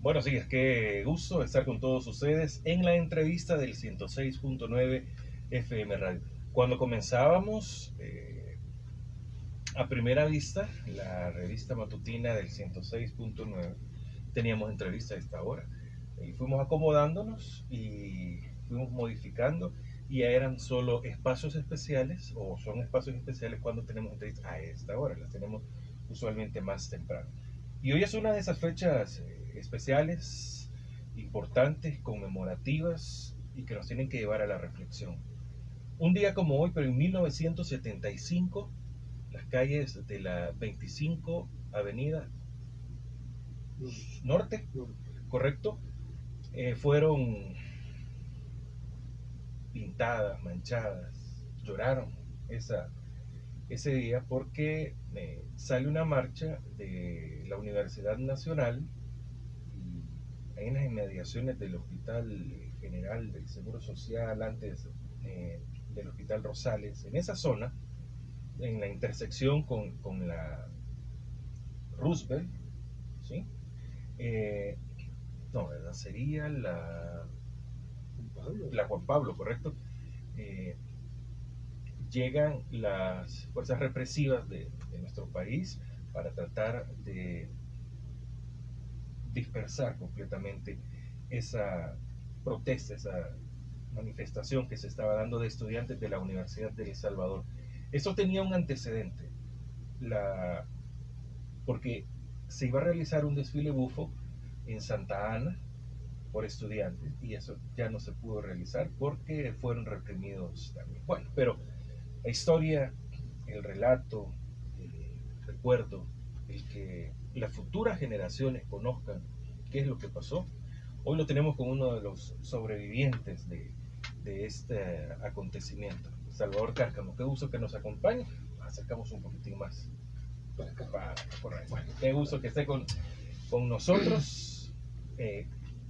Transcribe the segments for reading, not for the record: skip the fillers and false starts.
Buenos días, qué gusto estar con todos ustedes en la entrevista del 106.9 FM Radio. Cuando comenzábamos, a primera vista, la revista matutina del 106.9, teníamos entrevista a esta hora. Y fuimos acomodándonos y fuimos modificando y ya eran solo espacios especiales, o son espacios especiales cuando tenemos entrevistas a esta hora, las tenemos usualmente más temprano. Y hoy es una de esas fechas especiales, importantes, conmemorativas y que nos tienen que llevar a la reflexión. Un día como hoy, pero en 1975, las calles de la 25 Avenida Norte, correcto, fueron pintadas, manchadas, lloraron ese día porque sale una marcha de la Universidad Nacional y hay unas inmediaciones del Hospital General del Seguro Social, antes del Hospital Rosales, en esa zona, en la intersección con la Roosevelt, ¿sí? No, ¿verdad? Sería la Juan Pablo, ¿correcto? Llegan las fuerzas represivas de nuestro país para tratar de dispersar completamente esa protesta, esa manifestación que se estaba dando de estudiantes de la Universidad de El Salvador. Eso tenía un antecedente, porque se iba a realizar un desfile bufo en Santa Ana por estudiantes y eso ya no se pudo realizar porque fueron reprimidos también. Bueno, pero la historia, el relato, el recuerdo, el que las futuras generaciones conozcan qué es lo que pasó, hoy lo tenemos con uno de los sobrevivientes de este acontecimiento, Salvador Cárcamo. Qué gusto que nos acompañe. Nos acercamos un poquitín más para acá. Bueno, qué gusto que esté con nosotros.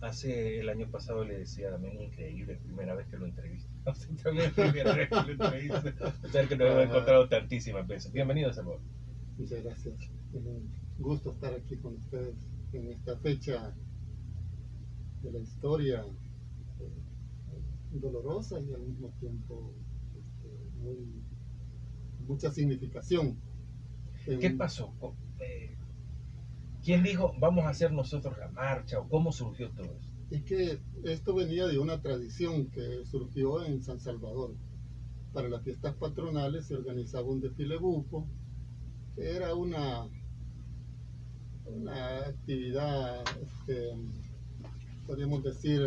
Hace el año pasado le decía también, increíble, primera vez que lo entrevisto. También primera vez que lo entrevisto. A pesar que nos hemos encontrado tantísimas veces. Bienvenido, Salvador. Muchas gracias. Es un gusto estar aquí con ustedes en esta fecha de la historia dolorosa y al mismo tiempo mucha significación. ¿Qué pasó? ¿Quién dijo vamos a hacer nosotros la marcha o cómo surgió todo esto? Es que esto venía de una tradición que surgió en San Salvador. Para las fiestas patronales se organizaba un desfile bufo, que era una actividad, podríamos decir,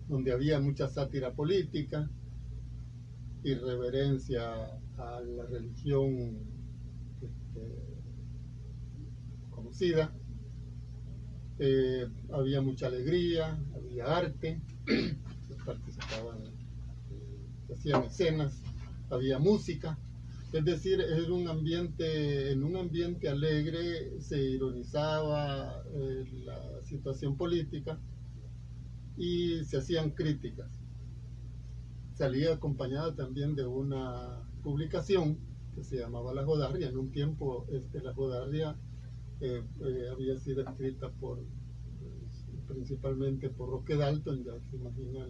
donde había mucha sátira política, irreverencia a la religión conocida, había mucha alegría, había arte, se participaban, se hacían escenas, había música. Es decir, era en un ambiente alegre se ironizaba la situación política y se hacían críticas. Salía acompañada también de una publicación que se llamaba La Jodarria. En un tiempo La Jodarria había sido escrita principalmente por Roque Dalton, ya se imagina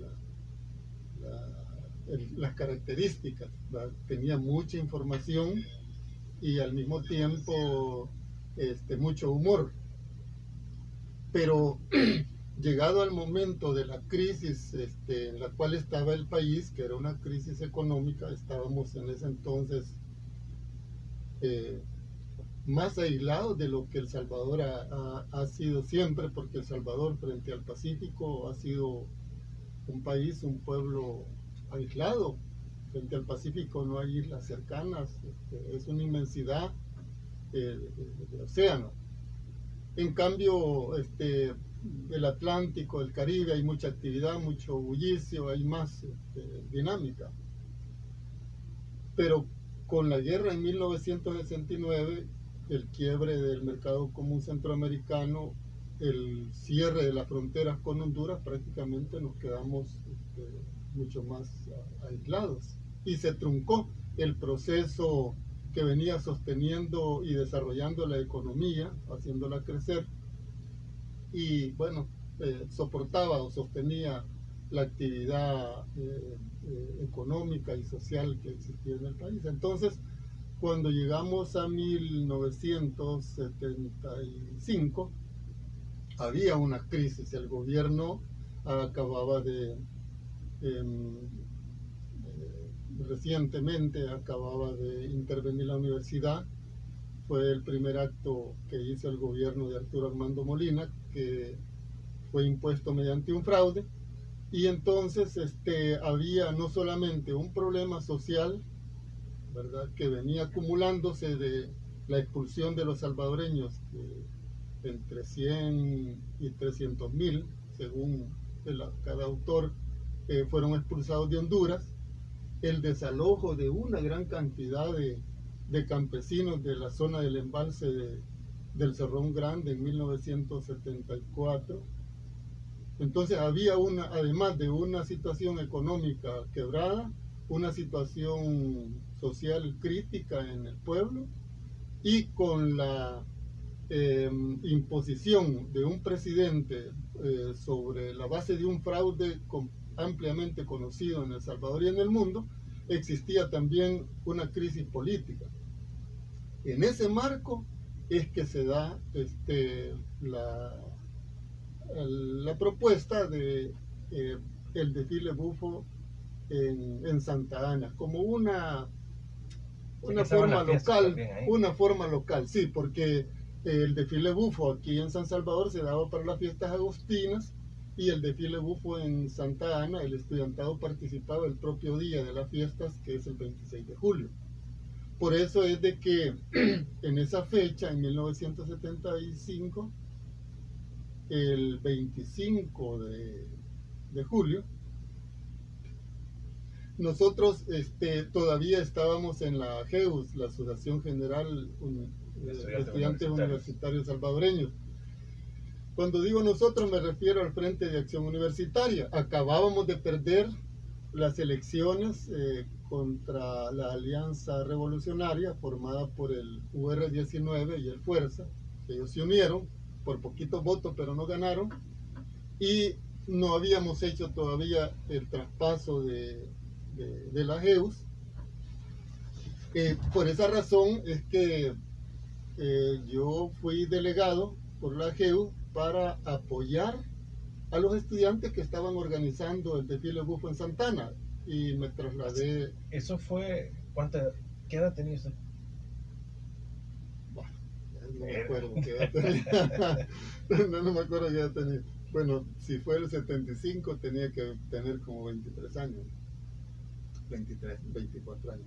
las características, ¿verdad? Tenía mucha información y al mismo tiempo mucho humor, pero llegado al momento de la crisis en la cual estaba el país, que era una crisis económica, estábamos en ese entonces más aislados de lo que El Salvador ha sido siempre, porque El Salvador frente al Pacífico ha sido un país, un pueblo aislado. Frente al Pacífico no hay islas cercanas, es una inmensidad de océano. En cambio, el Atlántico, el Caribe, hay mucha actividad, mucho bullicio, hay más dinámica. Pero con la guerra en 1969, el quiebre del mercado común centroamericano, el cierre de las fronteras con Honduras, prácticamente nos quedamos mucho más aislados. Y se truncó el proceso que venía sosteniendo y desarrollando la economía, haciéndola crecer, y bueno, soportaba o sostenía la actividad económica y social que existía en el país. Entonces, cuando llegamos a 1975, había una crisis. El gobierno acababa recientemente acababa de intervenir la universidad. Fue el primer acto que hizo el gobierno de Arturo Armando Molina, que fue impuesto mediante un fraude. Y entonces había no solamente un problema social, ¿verdad?, que venía acumulándose de la expulsión de los salvadoreños, entre 100 y 300 mil, según cada autor, fueron expulsados de Honduras, el desalojo de una gran cantidad de campesinos de la zona del embalse del Cerrón Grande en 1974. Entonces había además de una situación económica quebrada, una situación social crítica en el pueblo, y con la imposición de un presidente sobre la base de un fraude ampliamente conocido en El Salvador y en el mundo, existía también una crisis política. En ese marco es que se da la propuesta de el desfile bufo en Santa Ana, como una forma local, una forma local, sí, porque el desfile bufo aquí en San Salvador se daba para las fiestas agustinas, y el desfile bufo en Santa Ana, el estudiantado participaba el propio día de las fiestas, que es el 26 de julio. Por eso es de que en esa fecha, en 1975, el 25 de julio, nosotros todavía estábamos en la AGEUS, la Asociación General de Estudiantes Universitarios Salvadoreños. Cuando digo nosotros me refiero al Frente de Acción Universitaria. Acabábamos de perder las elecciones contra la Alianza Revolucionaria formada por el UR-19 y el Fuerza. Ellos se unieron por poquitos votos, pero no ganaron, y no habíamos hecho todavía el traspaso de la AGEUS. Por esa razón es que yo fui delegado por la AGEUS para apoyar a los estudiantes que estaban organizando el desfile bufo en Santa Ana, y me trasladé. ¿Eso fue qué edad tenía usted? Bueno, no me acuerdo qué edad tenía. no me acuerdo qué edad tenía. Bueno, si fue el 75 tenía que tener como 23 años. 23, 24 años.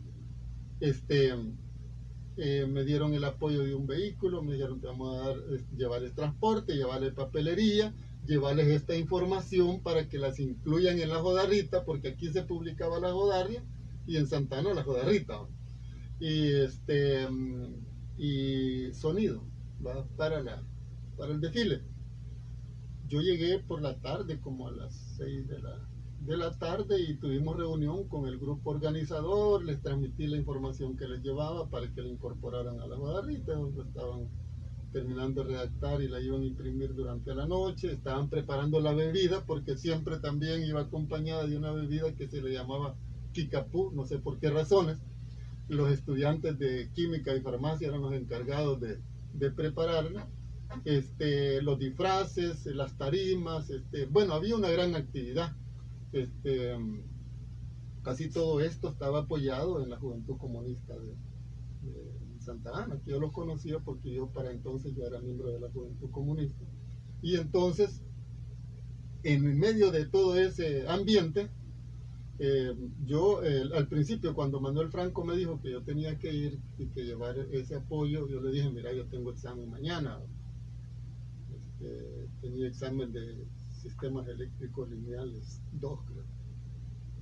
Me dieron el apoyo de un vehículo, me dijeron: te vamos a llevarles transporte, llevarles papelería, llevarles esta información para que las incluyan en la jodarrita, porque aquí se publicaba la jodarria y en Santa Ana la jodarrita. Y y sonido, ¿va?, para el desfile. Yo llegué por la tarde, como a las 6 de la tarde, y tuvimos reunión con el grupo organizador. Les transmití la información que les llevaba para que la incorporaran a la guadarrita. Estaban terminando de redactar y la iban a imprimir durante la noche. Estaban preparando la bebida, porque siempre también iba acompañada de una bebida que se le llamaba Kikapú, no sé por qué razones. Los estudiantes de química y farmacia eran los encargados de prepararla. Los disfraces, las tarimas, bueno, había una gran actividad. Casi todo esto estaba apoyado en la Juventud Comunista de Santa Ana, que yo los conocía porque yo para entonces ya era miembro de la Juventud Comunista. Y entonces, en medio de todo ese ambiente, yo al principio, cuando Manuel Franco me dijo que yo tenía que ir y que llevar ese apoyo, yo le dije: mira, yo tengo examen mañana. Tenía examen de sistemas eléctricos lineales 2, creo.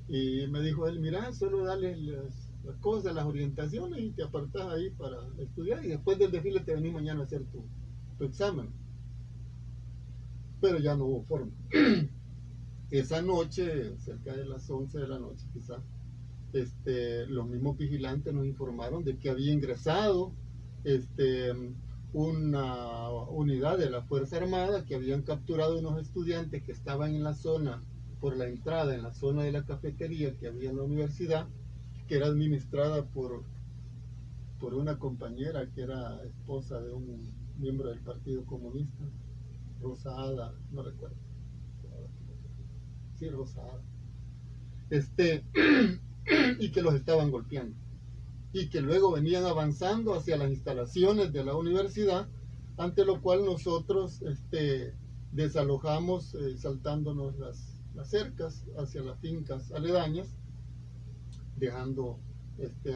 Y me dijo él: mira, solo dale las cosas, las orientaciones, y te apartas ahí para estudiar, y después del desfile te venís mañana a hacer tu examen. Pero ya no hubo forma. Esa noche, cerca de las 11 de la noche quizás, los mismos vigilantes nos informaron de que había ingresado una unidad de la Fuerza Armada que habían capturado unos estudiantes que estaban en la zona, por la entrada, en la zona de la cafetería que había en la universidad, que era administrada por una compañera que era esposa de un miembro del Partido Comunista, Rosa Ada, no recuerdo. Sí, Rosa Ada. Y que los estaban golpeando. Y que luego venían avanzando hacia las instalaciones de la universidad, ante lo cual nosotros desalojamos saltándonos las cercas hacia las fincas aledañas, dejando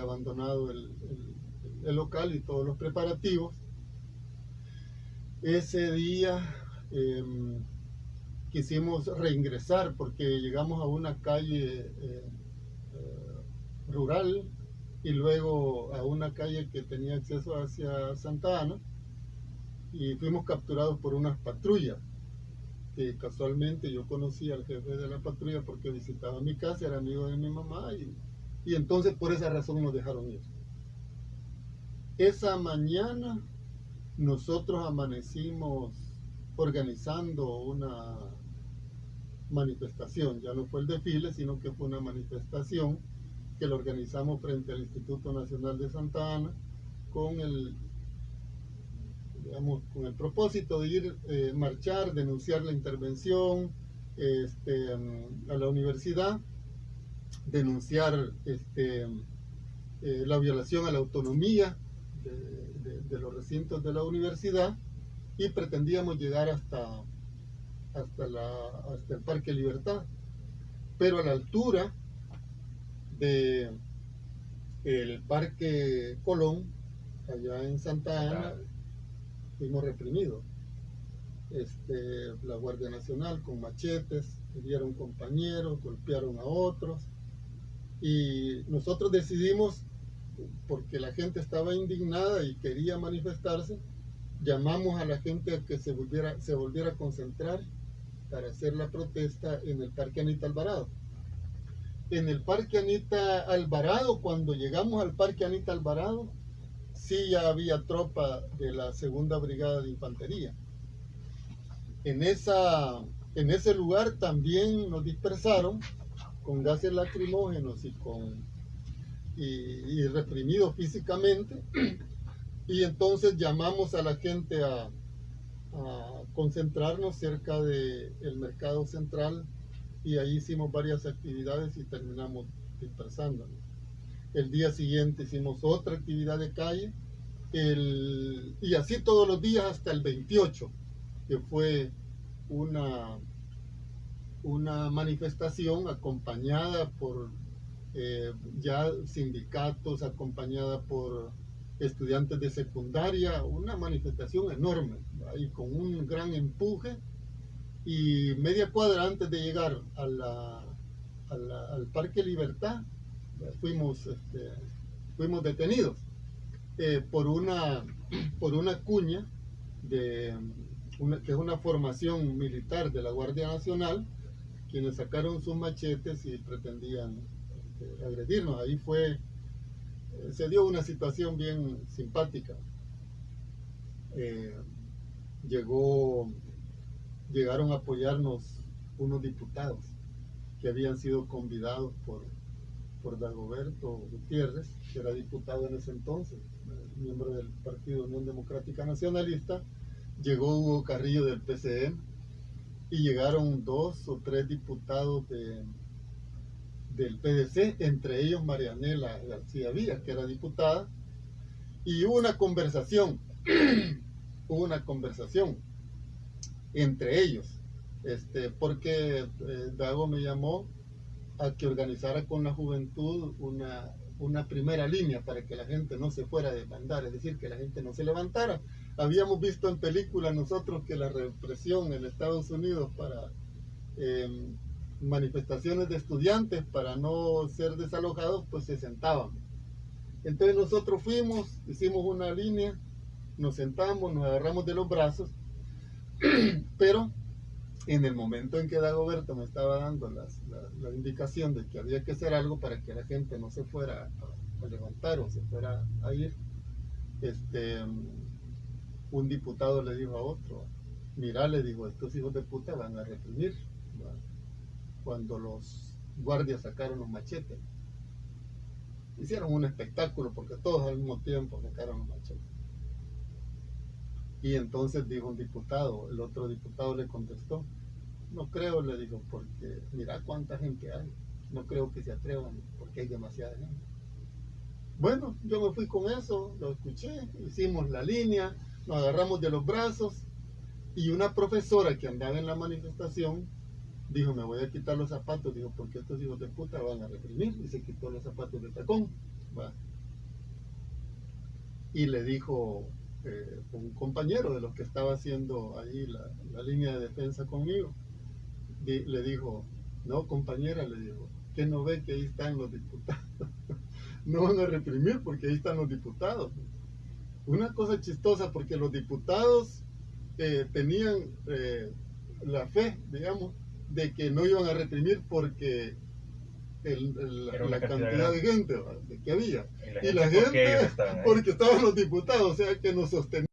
abandonado el local y todos los preparativos. Ese día quisimos reingresar porque llegamos a una calle rural y luego a una calle que tenía acceso hacia Santa Ana, y fuimos capturados por unas patrullas que casualmente yo conocí al jefe de la patrulla porque visitaba mi casa, era amigo de mi mamá, y entonces por esa razón nos dejaron ir. Esa mañana nosotros amanecimos organizando una manifestación, ya no fue el desfile, sino que fue una manifestación que lo organizamos frente al Instituto Nacional de Santa Ana con el propósito de ir, marchar, denunciar la intervención a la universidad, denunciar la violación a la autonomía de los recintos de la universidad, y pretendíamos llegar hasta el Parque Libertad, pero a la altura del Parque Colón, allá en Santa Ana, fuimos reprimidos. La Guardia Nacional con machetes hirieron compañeros, golpearon a otros, y nosotros decidimos, porque la gente estaba indignada y quería manifestarse, llamamos a la gente a que se volviera a concentrar para hacer la protesta en el Parque Anita Alvarado. En el Parque Anita Alvarado, cuando llegamos al Parque Anita Alvarado, sí ya había tropa de la Segunda Brigada de Infantería. En ese lugar también nos dispersaron con gases lacrimógenos y reprimidos físicamente, y entonces llamamos a la gente a concentrarnos cerca del mercado central, y ahí hicimos varias actividades y terminamos dispersándonos. El día siguiente hicimos otra actividad de calle, y así todos los días hasta el 28, que fue una manifestación acompañada por ya sindicatos, acompañada por estudiantes de secundaria, una manifestación enorme, y con un gran empuje, y media cuadra antes de llegar al Parque Libertad fuimos detenidos por una cuña que es una formación militar de la Guardia Nacional, quienes sacaron sus machetes y pretendían agredirnos. Ahí se dio una situación bien simpática. Llegaron a apoyarnos unos diputados que habían sido convidados por Dagoberto Gutiérrez, que era diputado en ese entonces, miembro del Partido Unión Democrática Nacionalista. Llegó Hugo Carrillo del PCN, y llegaron 2 o 3 diputados del PDC, entre ellos Marianela García Vías, que era diputada, y hubo una conversación entre ellos, porque Dago me llamó a que organizara con la juventud una primera línea para que la gente no se fuera a desbandar, es decir, que la gente no se levantara. Habíamos visto en películas nosotros que la represión en Estados Unidos para manifestaciones de estudiantes, para no ser desalojados, pues se sentaban. Entonces nosotros fuimos, hicimos una línea, nos sentamos, nos agarramos de los brazos, pero en el momento en que Dagoberto me estaba dando la indicación de que había que hacer algo para que la gente no se fuera a levantar o se fuera a ir, un diputado le dijo a otro, mira, le dijo, estos hijos de puta van a reprimir, ¿va? Cuando los guardias sacaron los machetes. Hicieron un espectáculo porque todos al mismo tiempo sacaron los machetes. Y entonces dijo un diputado, el otro diputado le contestó, no creo, le dijo, porque mira cuánta gente hay, no creo que se atrevan porque hay demasiada gente. Bueno, yo me fui con eso, lo escuché, hicimos la línea, nos agarramos de los brazos y una profesora que andaba en la manifestación dijo, me voy a quitar los zapatos, dijo, porque estos hijos de puta van a reprimir, y se quitó los zapatos de tacón, ¿va? Y le dijo un compañero de los que estaba haciendo ahí la línea de defensa conmigo, le dijo, no compañera, le dijo, que no ve que ahí están los diputados, no van a reprimir porque ahí están los diputados. Una cosa chistosa, porque los diputados tenían la fe, digamos, de que no iban a reprimir porque la cantidad de gente que había. Y la gente, porque estaban los diputados, o sea que nos sostenía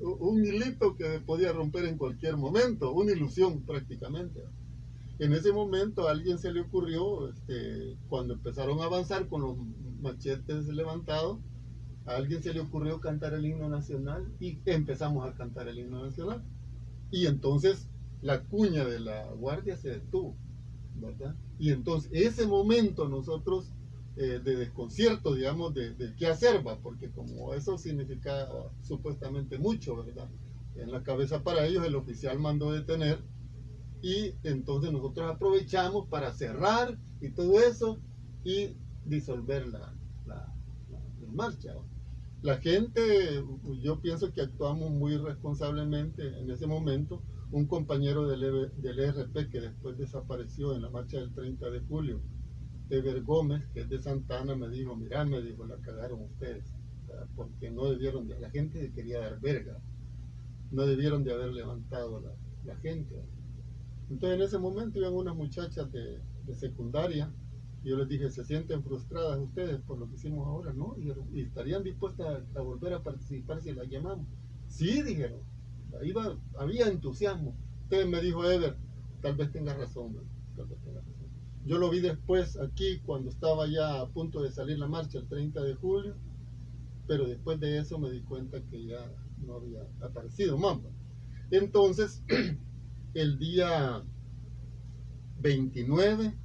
un hilito que podía romper en cualquier momento, una ilusión prácticamente. En ese momento a alguien se le ocurrió, cuando empezaron a avanzar con los machetes levantados, a alguien se le ocurrió cantar el himno nacional y empezamos a cantar el himno nacional. Y entonces la cuña de la guardia se detuvo, ¿verdad? Y entonces ese momento nosotros de desconcierto, digamos, de qué hacer, ¿va? Porque como eso significaba supuestamente mucho, ¿verdad? En la cabeza para ellos el oficial mandó detener y entonces nosotros aprovechamos para cerrar y todo eso y disolver la marcha, ¿va? La gente, yo pienso que actuamos muy responsablemente en ese momento. Un compañero del ERP que después desapareció en la marcha del 30 de julio, Ever Gómez, que es de Santa Ana, me dijo, mira, me dijo, la cagaron ustedes, porque no debieron la gente quería dar verga, no debieron de haber levantado la gente. Entonces en ese momento iban unas muchachas de secundaria, y yo les dije, ¿se sienten frustradas ustedes por lo que hicimos ahora? ¿No? Y estarían dispuestas a volver a participar si las llamamos. Sí, dijeron. Había entusiasmo. Entonces me dijo Ever, tal vez tengas razón, tal vez tengas razón. Yo lo vi después aquí cuando estaba ya a punto de salir la marcha el 30 de julio, pero después de eso me di cuenta que ya no había aparecido Mamba. Entonces, el día 29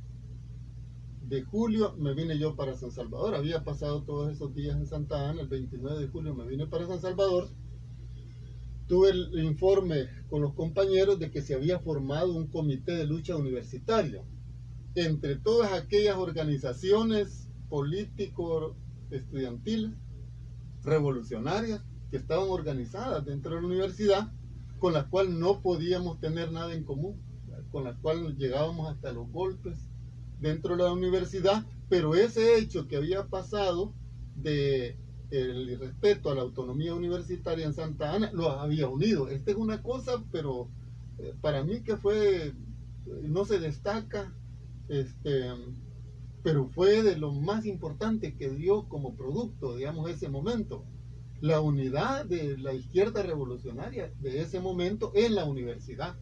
de julio me vine yo para San Salvador. Había pasado todos esos días en Santa Ana. El 29 de julio me vine para San Salvador. Tuve el informe con los compañeros de que se había formado un comité de lucha universitario entre todas aquellas organizaciones político-estudiantiles revolucionarias que estaban organizadas dentro de la universidad, con las cuales no podíamos tener nada en común, con las cuales llegábamos hasta los golpes dentro de la universidad, pero ese hecho que había pasado de el irrespeto a la autonomía universitaria en Santa Ana los había unido. Esta es una cosa, pero para mí que fue, no se destaca, pero fue de lo más importante que dio como producto, digamos, ese momento. La unidad de la izquierda revolucionaria de ese momento en la universidad,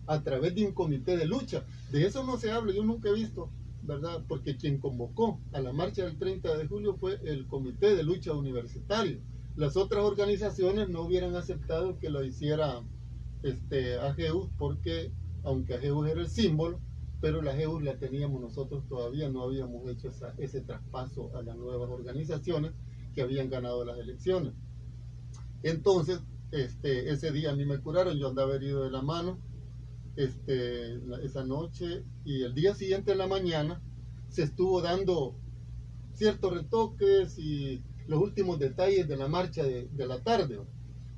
a través de un comité de lucha. De eso no se habla, yo nunca he visto, ¿verdad? Porque quien convocó a la marcha del 30 de julio fue el Comité de Lucha Universitario. Las otras organizaciones no hubieran aceptado que lo hiciera AGEUS, porque aunque AGEUS era el símbolo, pero la AGEUS la teníamos nosotros todavía, no habíamos hecho ese traspaso a las nuevas organizaciones que habían ganado las elecciones. Entonces, ese día a mí me curaron, yo andaba herido de la mano, esa noche, y el día siguiente en la mañana se estuvo dando ciertos retoques y los últimos detalles de la marcha de la tarde.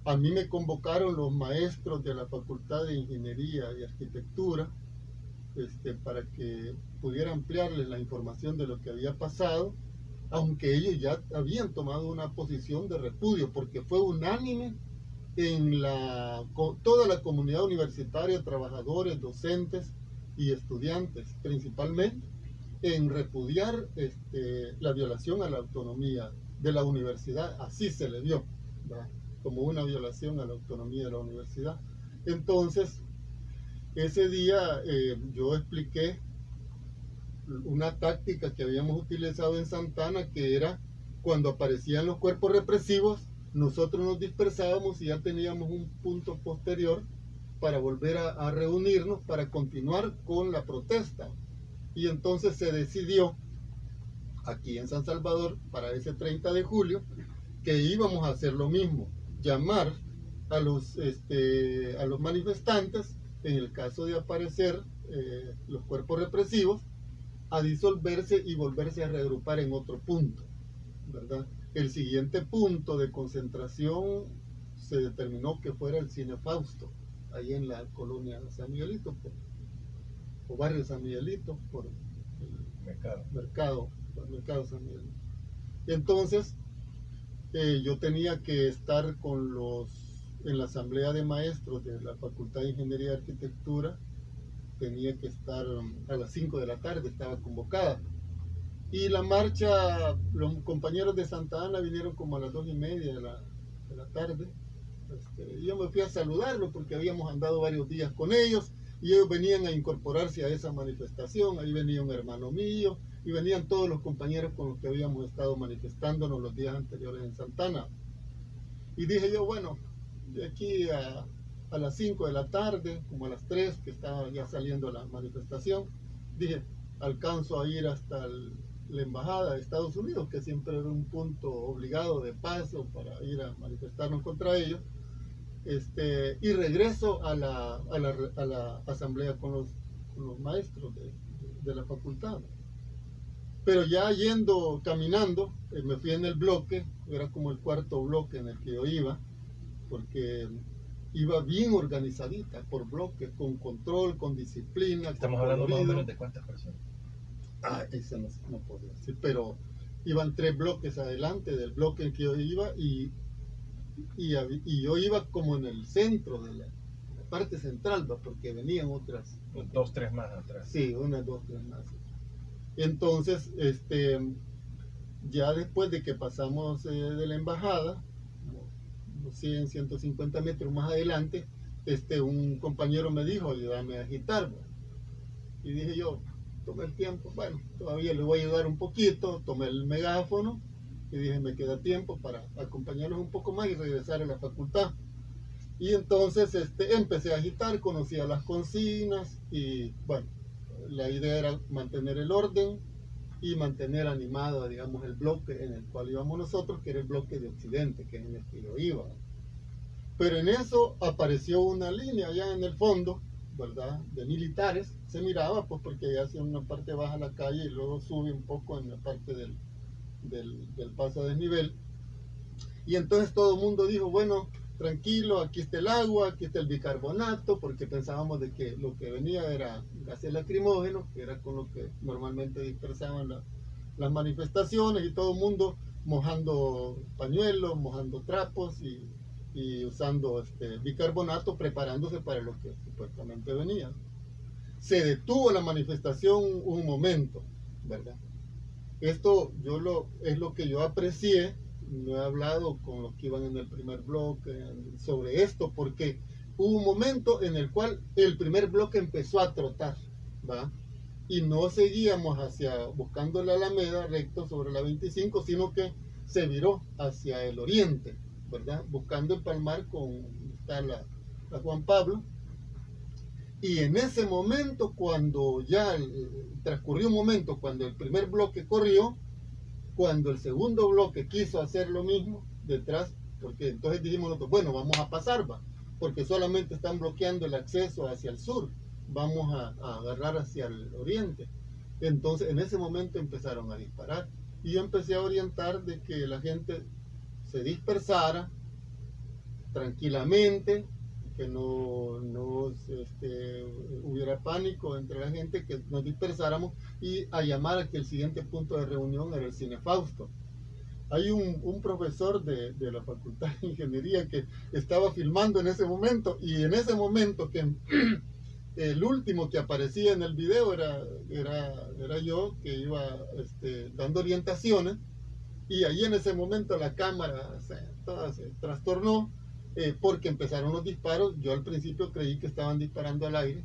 A mí me convocaron los maestros de la Facultad de Ingeniería y Arquitectura para que pudiera ampliarles la información de lo que había pasado, aunque ellos ya habían tomado una posición de repudio, porque fue unánime en toda la comunidad universitaria, trabajadores, docentes y estudiantes principalmente, en repudiar la violación a la autonomía de la universidad. Así se le dio, ¿verdad? como una violación a la autonomía de la universidad. Entonces, ese día yo expliqué una táctica que habíamos utilizado en Santana, que era cuando aparecían los cuerpos represivos, nosotros nos dispersábamos y ya teníamos un punto posterior para volver a reunirnos para continuar con la protesta. Y entonces se decidió aquí en San Salvador para ese 30 de julio que íbamos a hacer lo mismo, llamar a los manifestantes, en el caso de aparecer los cuerpos represivos, a disolverse y volverse a reagrupar en otro punto, ¿verdad? El siguiente punto de concentración se determinó que fuera el Cine Fausto, ahí en la colonia San Miguelito, o barrio San Miguelito, por el mercado San Miguelito. Entonces, yo tenía que estar en la asamblea de maestros de la Facultad de Ingeniería y Arquitectura, tenía que estar a las 5 de la tarde, estaba convocada. Y la marcha, los compañeros de Santa Ana vinieron como a las 2:30 de la tarde. Yo me fui a saludarlos porque habíamos andado varios días con ellos y ellos venían a incorporarse a esa manifestación. Ahí venía un hermano mío y venían todos los compañeros con los que habíamos estado manifestándonos los días anteriores en Santa Ana. Y dije yo, bueno, de aquí a las 5 de la tarde, como a las 3, que estaba ya saliendo la manifestación, dije, alcanzo a ir hasta la embajada de Estados Unidos, que siempre era un punto obligado de paso para ir a manifestarnos contra ellos, y regreso a la asamblea con los maestros de la facultad. Pero ya caminando, me fui en el bloque, era como el cuarto bloque en el que yo iba, porque iba bien organizadita, por bloques, con control, con disciplina. Estamos hablando más o menos de cuántas personas. Ese no puedo decir, pero iban 3 bloques adelante del bloque en que yo iba y yo iba como en el centro de la parte central, porque venían otras. 2, 3 más atrás. Sí, 1, 2, 3 más. Entonces, ya después de que pasamos de la embajada, 100, 150 metros más adelante, un compañero me dijo, ayúdame a agitar. Y dije yo, tomé el tiempo, bueno, todavía le voy a ayudar un poquito, tomé el megáfono y dije, me queda tiempo para acompañarlos un poco más y regresar a la facultad. Y entonces empecé a agitar, conocía las consignas y bueno, la idea era mantener el orden y mantener animado, digamos, el bloque en el cual íbamos nosotros, que era el bloque de Occidente, que es en el que yo iba. Pero en eso apareció una línea allá en el fondo, ¿verdad?, de militares. Se miraba, pues, porque ya hacia una parte baja la calle y luego sube un poco en la parte del paso a desnivel. Y entonces todo el mundo dijo, bueno, tranquilo, aquí está el agua, aquí está el bicarbonato, porque pensábamos de que lo que venía era gases lacrimógenos, que era con lo que normalmente dispersaban las manifestaciones, y todo el mundo mojando pañuelos, mojando trapos y usando bicarbonato, preparándose para lo que supuestamente venía. Se detuvo la manifestación un momento, ¿verdad? Esto es lo que yo aprecié. No he hablado con los que iban en el primer bloque sobre esto, porque hubo un momento en el cual el primer bloque empezó a trotar, ¿va? Y no seguíamos buscando la Alameda recto sobre la 25, sino que se viró hacia el oriente, ¿verdad? Buscando empalmar con la Juan Pablo. Y en ese momento, cuando ya transcurrió un momento, cuando el primer bloque corrió, cuando el segundo bloque quiso hacer lo mismo detrás, porque entonces dijimos nosotros, bueno, vamos a pasar, porque solamente están bloqueando el acceso hacia el sur, vamos a agarrar hacia el oriente. Entonces en ese momento empezaron a disparar y yo empecé a orientar de que la gente se dispersara tranquilamente, que no hubiera pánico entre la gente, que nos dispersáramos, y a llamar a que el siguiente punto de reunión era el Cine Fausto. Hay un profesor de la Facultad de Ingeniería que estaba filmando en ese momento, y en ese momento que el último que aparecía en el video era yo, que iba dando orientaciones, Y ahí en ese momento la cámara toda se trastornó porque empezaron los disparos. Yo al principio creí que estaban disparando al aire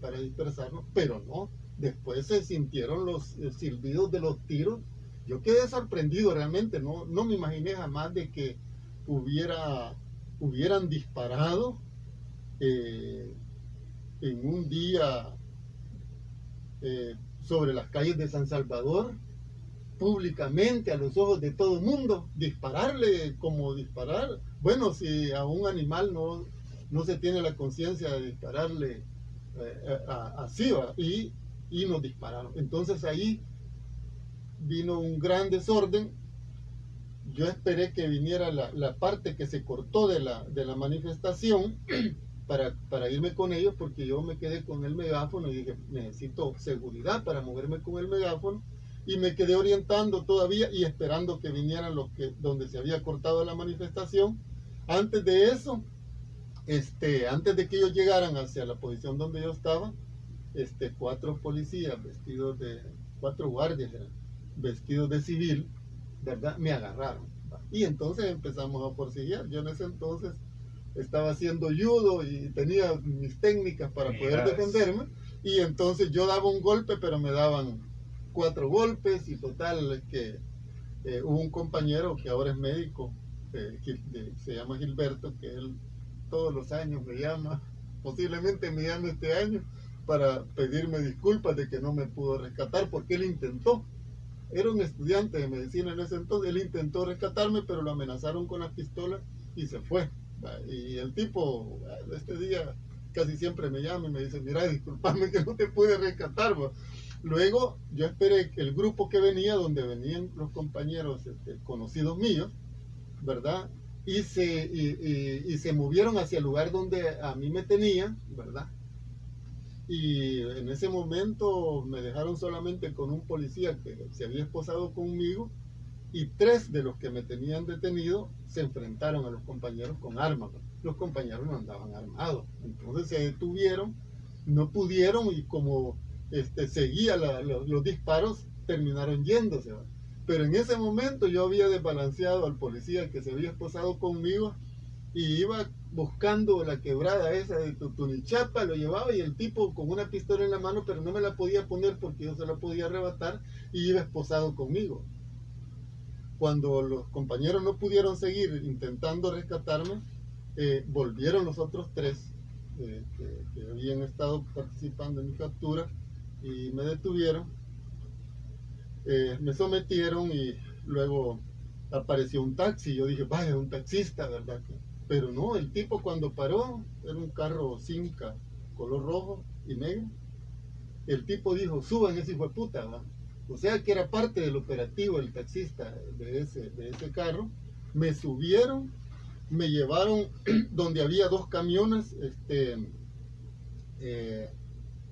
para dispersarnos, pero no. Después se sintieron los silbidos de los tiros. Yo quedé sorprendido realmente, no me imaginé jamás de que hubieran disparado en un día sobre las calles de San Salvador, públicamente a los ojos de todo el mundo, dispararle como disparar. Bueno, si a un animal no se tiene la conciencia de dispararle así, y nos dispararon. Entonces ahí vino un gran desorden. Yo esperé que viniera la parte que se cortó de la manifestación para irme con ellos, porque yo me quedé con el megáfono y dije, necesito seguridad para moverme con el megáfono, y me quedé orientando todavía y esperando que vinieran donde se había cortado la manifestación. Antes de eso, antes de que ellos llegaran hacia la posición donde yo estaba, 4 policías cuatro guardias vestidos de civil, ¿verdad? Me agarraron. Y entonces empezamos a forcejear. Yo en ese entonces estaba haciendo judo y tenía mis técnicas para poder defenderme. Y entonces yo daba un golpe, pero me daban 4 golpes. Y total, es que hubo un compañero que ahora es médico, se llama Gilberto, que él todos los años me llama, posiblemente me llame este año, para pedirme disculpas de que no me pudo rescatar, porque él intentó. Era un estudiante de medicina en ese entonces, él intentó rescatarme, pero lo amenazaron con la pistola y se fue. Y el tipo, este día casi siempre me llama y me dice, mira, discúlpame que no te pude rescatar. Luego yo esperé que el grupo que venía, donde venían los compañeros conocidos míos, ¿verdad? Y se movieron hacia el lugar donde a mí me tenían, ¿verdad? Y en ese momento me dejaron solamente con un policía que se había esposado conmigo, y 3 de los que me tenían detenido se enfrentaron a los compañeros con armas. Los compañeros no andaban armados, entonces se detuvieron, no pudieron, y como seguía los disparos, terminaron yéndose. Pero en ese momento yo había desbalanceado al policía que se había esposado conmigo y iba buscando la quebrada esa de Tutunichapa, lo llevaba, y el tipo con una pistola en la mano, pero no me la podía poner porque yo se la podía arrebatar, y iba esposado conmigo. Cuando los compañeros no pudieron seguir intentando rescatarme, volvieron los otros 3 que habían estado participando en mi captura y me detuvieron, me sometieron, y luego apareció un taxi. Yo dije, vaya, un taxista, ¿verdad? Pero no, el tipo cuando paró, era un carro Cinca, color rojo y negro. El tipo dijo, suban ese hijo de puta, ¿va? O sea que era parte del operativo el taxista de ese carro. Me subieron, me llevaron donde había 2 camiones,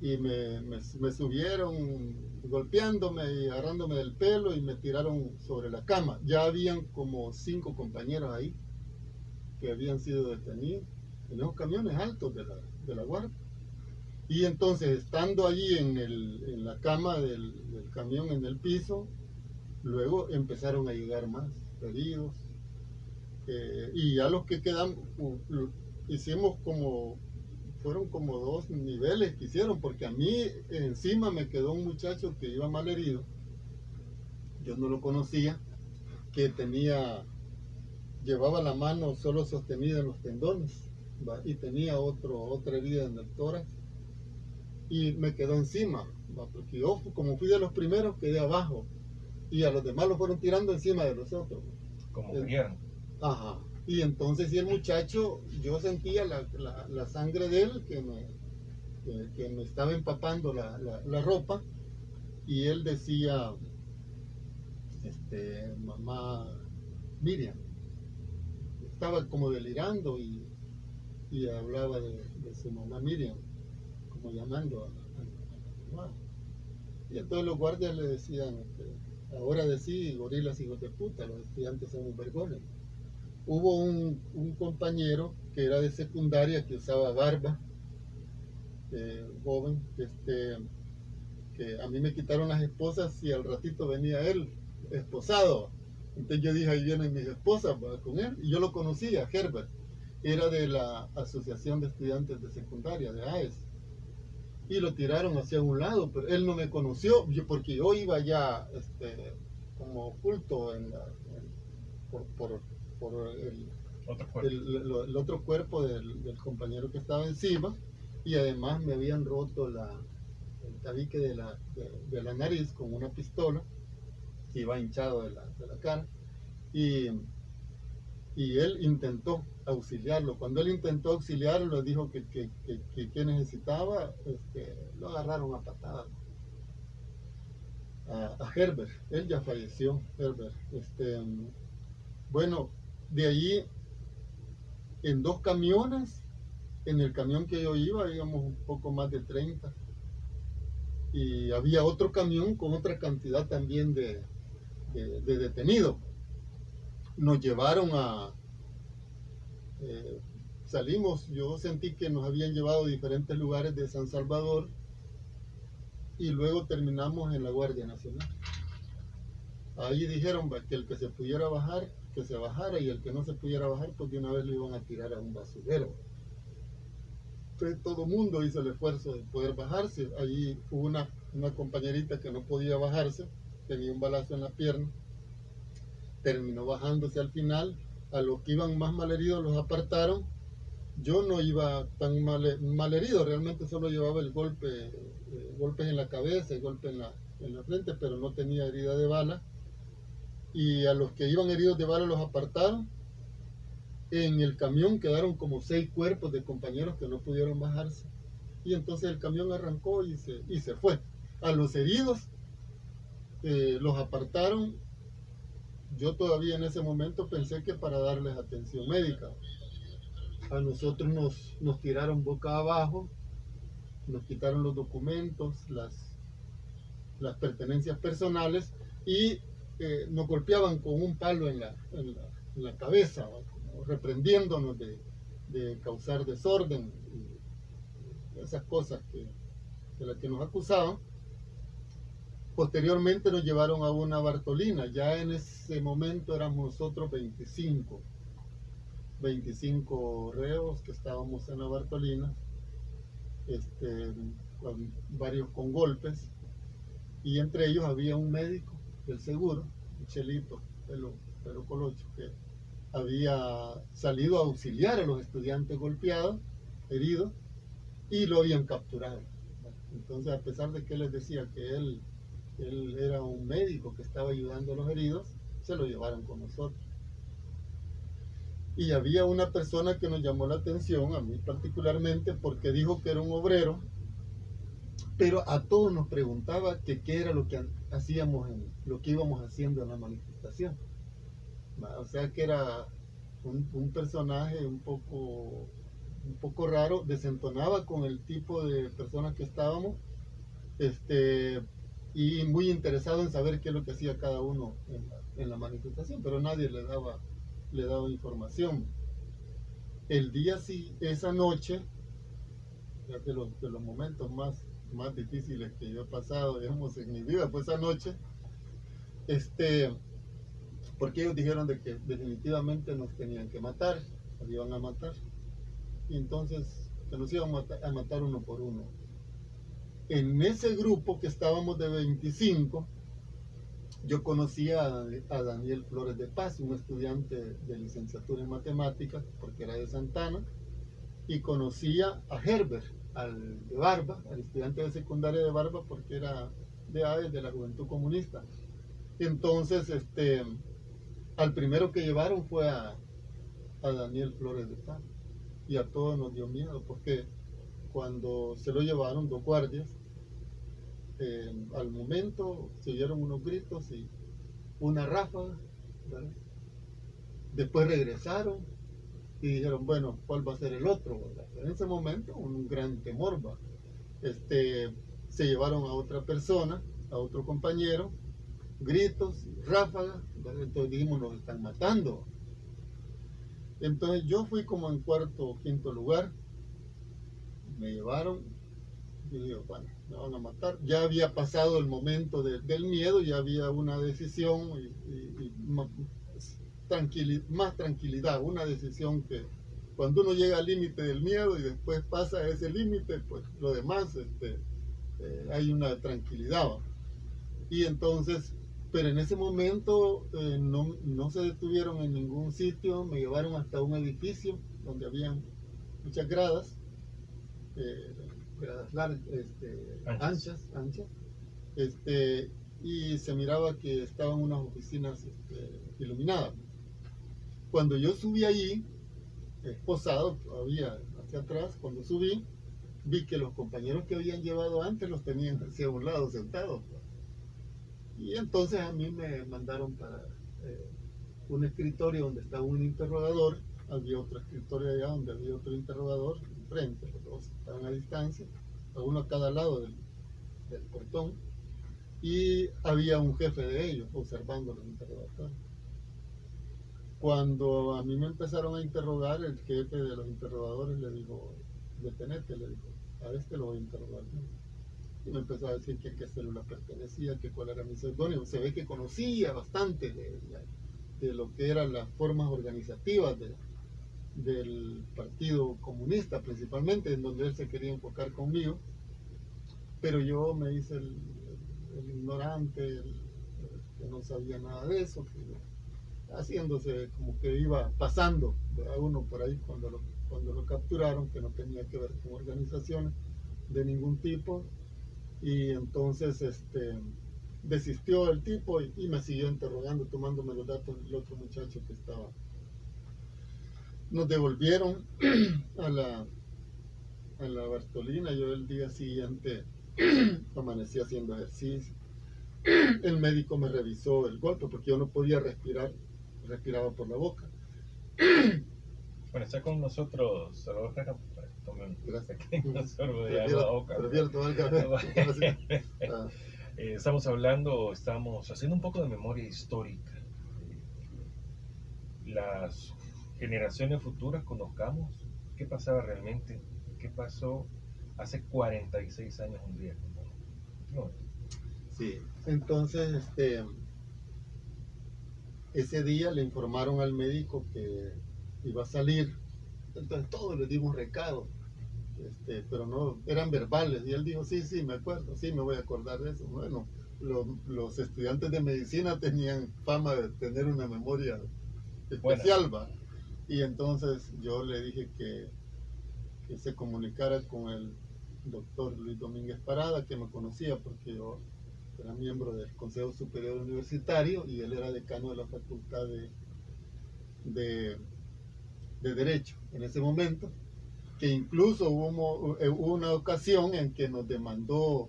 y me subieron golpeándome y agarrándome del pelo, y me tiraron sobre la cama. Ya habían como 5 compañeros ahí que habían sido detenidos en esos camiones altos de la guardia. Y entonces, estando allí en la cama del camión, en el piso, luego empezaron a llegar más heridos, y ya los que quedan, fueron como 2 niveles que hicieron, porque a mí encima me quedó un muchacho que iba mal herido. Yo no lo conocía, que llevaba la mano solo sostenida en los tendones, ¿va? Y tenía otra herida en el tórax, y me quedó encima, ¿va? Porque yo, como fui de los primeros, quedé abajo, y a los demás los fueron tirando encima de los otros. Como querían. Ajá. Y entonces, y el muchacho, yo sentía la sangre de él que me estaba empapando la ropa, y él decía, mamá Miriam. Estaba como delirando, y hablaba de su mamá Miriam, como llamando a mamá. Y entonces los guardias le decían, ahora decí, gorilas hijos de puta, los estudiantes son un vergones. Hubo un compañero que era de secundaria, que usaba barba, joven, que a mí me quitaron las esposas y al ratito venía él esposado. Entonces yo dije, ahí vienen mis esposas, ¿va? Con él. Y yo lo conocía, Herbert. Era de la Asociación de Estudiantes de Secundaria, de AES. Y lo tiraron hacia un lado, pero él no me conoció, porque yo iba ya como oculto por el otro cuerpo del compañero que estaba encima, y además me habían roto el tabique de la nariz con una pistola, que iba hinchado de la cara, y él intentó auxiliarlo. Cuando él intentó auxiliarlo, dijo que necesitaba, lo agarraron a patadas. A Herbert, él ya falleció, Herbert. Bueno, de allí, en 2 camiones, en el camión que yo iba, íbamos un poco más de 30. Y había otro camión con otra cantidad también de detenidos. Nos llevaron salimos, yo sentí que nos habían llevado a diferentes lugares de San Salvador y luego terminamos en la Guardia Nacional. Ahí dijeron que el que se pudiera bajar, que se bajara, y el que no se pudiera bajar, pues de una vez lo iban a tirar a un basurero. Entonces todo el mundo hizo el esfuerzo de poder bajarse. Allí hubo una compañerita que no podía bajarse, tenía un balazo en la pierna, terminó bajándose al final. A los que iban más malheridos los apartaron. Yo no iba tan mal herido, realmente solo llevaba el golpes en la cabeza y golpe en la frente, pero no tenía herida de bala. Y a los que iban heridos de bala los apartaron. En el camión quedaron como 6 cuerpos de compañeros que no pudieron bajarse. Y entonces el camión arrancó y se fue. A los heridos los apartaron. Yo todavía en ese momento pensé que para darles atención médica. A nosotros nos tiraron boca abajo, nos quitaron los documentos, las pertenencias personales, y nos golpeaban con un palo en la cabeza, como reprendiéndonos de causar desorden, y esas cosas de las que nos acusaban. Posteriormente nos llevaron a una Bartolina. Ya en ese momento éramos nosotros 25 reos que estábamos en la Bartolina, varios con golpes, y entre ellos había un médico del seguro, un chelito, pelo colocho, que había salido a auxiliar a los estudiantes golpeados, heridos, y lo habían capturado. Entonces, a pesar de que él les decía que él era un médico que estaba ayudando a los heridos, se lo llevaron con nosotros. Y había una persona que nos llamó la atención, a mí particularmente, porque dijo que era un obrero, pero a todos nos preguntaba que qué era lo que hacíamos, lo que íbamos haciendo en la manifestación. O sea que era un personaje un poco raro, desentonaba con el tipo de personas que estábamos, y muy interesado en saber qué es lo que hacía cada uno en la manifestación, pero nadie le daba información. El día sí, esa noche, de los momentos más difíciles que yo he pasado, digamos, en mi vida, pues esa noche, porque ellos dijeron de que definitivamente nos tenían que matar, nos iban a matar, y entonces que nos iban a matar uno por uno. En ese grupo que estábamos de 25, yo conocí a Daniel Flores de Paz, un estudiante de licenciatura en matemáticas, porque era de Santana, y conocía a Herbert, al de Barba, al estudiante de secundaria de Barba, porque era de AES, de la Juventud Comunista. Entonces, al primero que llevaron fue a Daniel Flores de Paz, y a todos nos dio miedo, porque cuando se lo llevaron 2 guardias, al momento se oyeron unos gritos y una ráfaga, ¿verdad? Después regresaron y dijeron, bueno, ¿cuál va a ser el otro? ¿Verdad? En ese momento un gran temor, ¿va? Se llevaron a otra persona, a otro compañero, gritos, ráfagas, ¿verdad? Entonces dijimos, nos están matando. Entonces yo fui como en 4º o 5º lugar, me llevaron, Y digo, bueno, me van a matar. Ya había pasado el momento del miedo, ya había una decisión y más tranquilidad, una decisión que cuando uno llega al límite del miedo y después pasa ese límite, pues lo demás, hay una tranquilidad, ¿va? Y entonces, pero en ese momento no se detuvieron en ningún sitio, me llevaron hasta un edificio donde habían muchas gradas, eh, gradas largas, anchas, y se miraba que estaban unas oficinas iluminadas. Cuando yo subí allí, esposado todavía hacia atrás, cuando subí, vi que los compañeros que habían llevado antes los tenían hacia un lado sentados. Y entonces a mí me mandaron para un escritorio donde estaba un interrogador, había otro escritorio allá donde había otro interrogador, enfrente, los dos estaban a distancia, a uno a cada lado del portón, y había un jefe de ellos observando los interrogatorios. Cuando a mí me empezaron a interrogar, el jefe de los interrogadores le dijo, detenete, le dijo, a este lo voy a interrogar. Y me empezó a decir que a qué célula pertenecía, que cuál era mi seudónimo. Se ve que conocía bastante de lo que eran las formas organizativas del Partido Comunista, principalmente, en donde él se quería enfocar conmigo. Pero yo me hice el ignorante, que no sabía nada de eso, haciéndose como que iba pasando a uno por ahí cuando lo capturaron, que no tenía que ver con organizaciones de ningún tipo. Y entonces desistió el tipo y me siguió interrogando, tomándome los datos del otro muchacho que estaba. Nos devolvieron a la Bartolina. Yo el día siguiente amanecí haciendo ejercicio. El médico me revisó el golpe porque yo no podía respirar, respiraba por la boca. Bueno, está con nosotros Salvador Jara, para que tome un pequeño sorbo de Prefiero, agua o café. prefiero tomar café. Estamos haciendo un poco de memoria histórica. Las generaciones futuras conozcamos qué pasaba realmente, qué pasó hace 46 años un día. No. Sí, entonces ese día le informaron al médico que iba a salir, entonces todos le dimos recado, pero no, eran verbales, y él dijo, sí, me acuerdo, sí, me voy a acordar de eso. Bueno, los estudiantes de medicina tenían fama de tener una memoria especial, ¿va? Y entonces yo le dije que se comunicara con el doctor Luis Domínguez Parada, que me conocía porque yo era miembro del Consejo Superior Universitario y él era decano de la Facultad de Derecho en ese momento, que incluso hubo una ocasión en que nos demandó,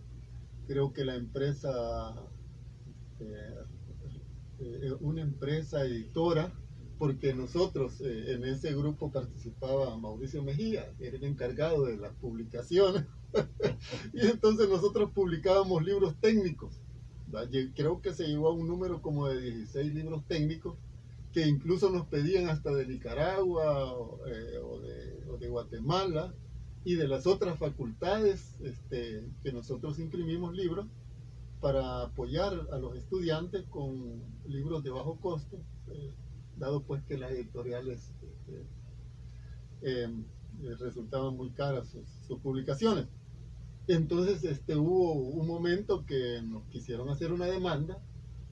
creo que la empresa, una empresa editora, porque nosotros en ese grupo participaba Mauricio Mejía, que era el encargado de las publicaciones, y entonces nosotros publicábamos libros técnicos. Creo que se llegó a un número como de 16 libros técnicos, que incluso nos pedían hasta de Nicaragua o de Guatemala y de las otras facultades, que nosotros imprimimos libros para apoyar a los estudiantes con libros de bajo costo, dado pues que las editoriales resultaban muy caras sus publicaciones. Entonces hubo un momento que nos quisieron hacer una demanda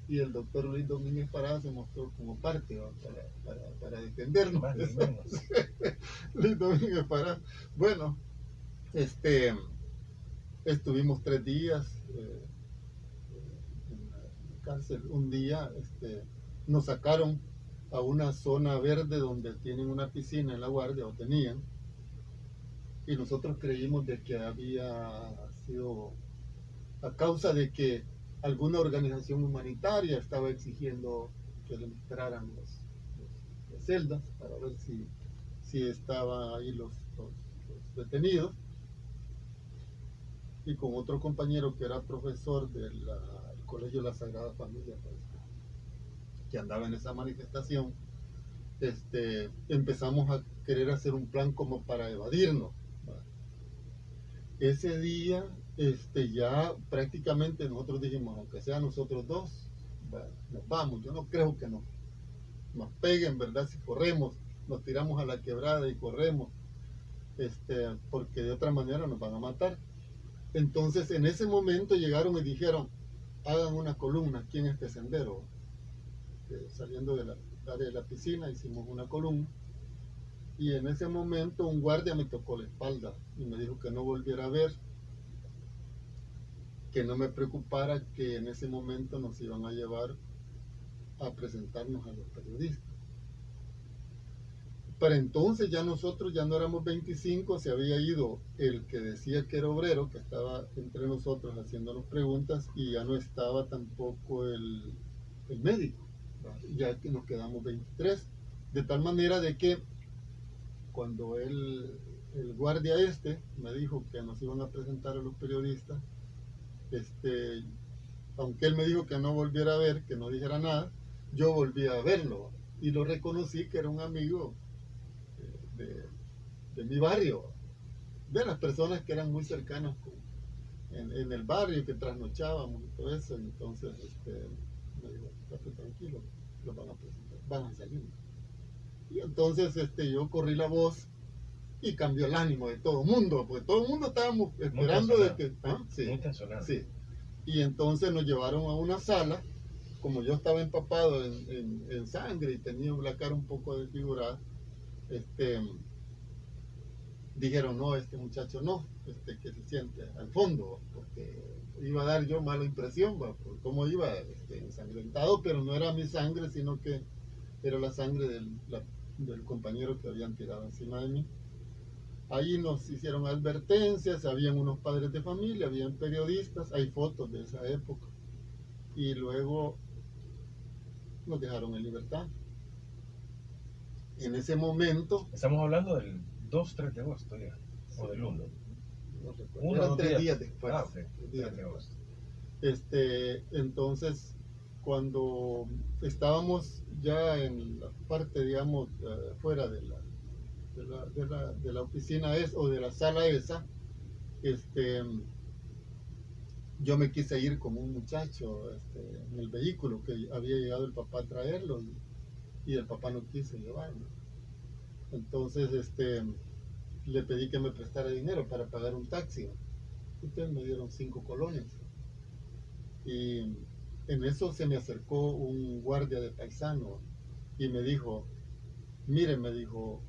y el doctor Luis Domínguez Parada se mostró como parte, ¿no? para defendernos. Luis Domínguez Parada. Bueno, estuvimos 3 días en la cárcel. Un día nos sacaron a una zona verde donde tienen una piscina en La Guardia, o tenían, y nosotros creímos de que había sido a causa de que alguna organización humanitaria estaba exigiendo que le entraran las celdas para ver si estaban ahí los detenidos. Y con otro compañero que era profesor del Colegio de la Sagrada Familia, pues, que andaba en esa manifestación, empezamos a querer hacer un plan como para evadirnos. ese día ya prácticamente nosotros dijimos, aunque sea nosotros dos, bueno, nos vamos. Yo no creo que nos peguen, ¿verdad? Si corremos, nos tiramos a la quebrada y corremos, porque de otra manera nos van a matar. Entonces en ese momento llegaron y dijeron, hagan una columna aquí en este sendero. Saliendo del área de la piscina hicimos una columna, y en ese momento un guardia me tocó la espalda y me dijo que no volviera a ver, que no me preocupara, que en ese momento nos iban a llevar a presentarnos a los periodistas. Para entonces ya nosotros ya no éramos 25, se había ido el que decía que era obrero, que estaba entre nosotros haciéndonos preguntas, y ya no estaba tampoco el médico, ya que nos quedamos 23. De tal manera de que cuando el guardia me dijo que nos iban a presentar a los periodistas, aunque él me dijo que no volviera a ver, que no dijera nada, yo volví a verlo y lo reconocí que era un amigo de mi barrio, de las personas que eran muy cercanas en el barrio, que trasnochábamos y todo eso. Entonces me dijo, estate tranquilo, los van a presentar, van a salir. Y entonces yo corrí la voz y cambió el ánimo de todo el mundo, porque todo el mundo estábamos esperando de que... ¿ah? Sí, muy tensionado. Sí. Y entonces nos llevaron a una sala. Como yo estaba empapado en sangre y tenía la cara un poco desfigurada, dijeron, no, este muchacho no, que se siente al fondo, porque iba a dar yo mala impresión, por cómo iba ensangrentado, pero no era mi sangre, sino que era la sangre del compañero que habían tirado encima de mí. Ahí nos hicieron advertencias, habían unos padres de familia, habían periodistas, hay fotos de esa época, y luego nos dejaron en libertad. En ese momento... Estamos hablando del 2-3 de agosto ya, sí, o del 1. No recuerdo. Eran 3 días después. Ah, ok. 3 días de agosto. Entonces, cuando estábamos ya en la parte, digamos, fuera de la oficina o de la sala esa, yo me quise ir con un muchacho en el vehículo, que había llegado el papá a traerlo, y el papá no quiso llevarlo. Entonces le pedí que me prestara dinero para pagar un taxi. Ustedes me dieron 5 colones. Y en eso se me acercó un guardia de paisano y me dijo, mire, me dijo,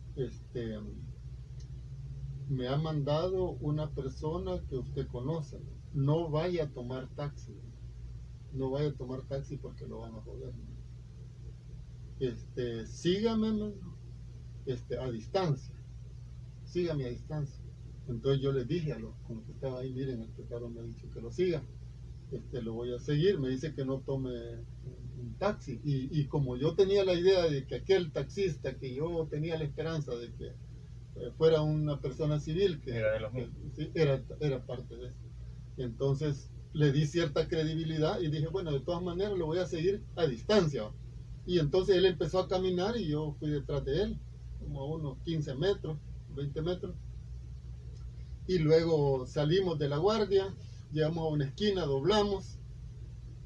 me ha mandado una persona que usted conoce, no vaya a tomar taxi, no vaya a tomar taxi porque lo van a joder. Sígame, a distancia, sígame a distancia. Entonces yo les dije a los que estaban ahí, miren, este carro me ha dicho que lo siga, lo voy a seguir, me dice que no tome un taxi, y como yo tenía la idea de que aquel taxista, que yo tenía la esperanza de que fuera una persona civil, que era de los mismos, sí, era parte de eso, entonces le di cierta credibilidad y dije, bueno, de todas maneras lo voy a seguir a distancia. Y entonces él empezó a caminar y yo fui detrás de él, como a unos 15 metros, 20 metros. Y luego salimos de la guardia, llegamos a una esquina, doblamos,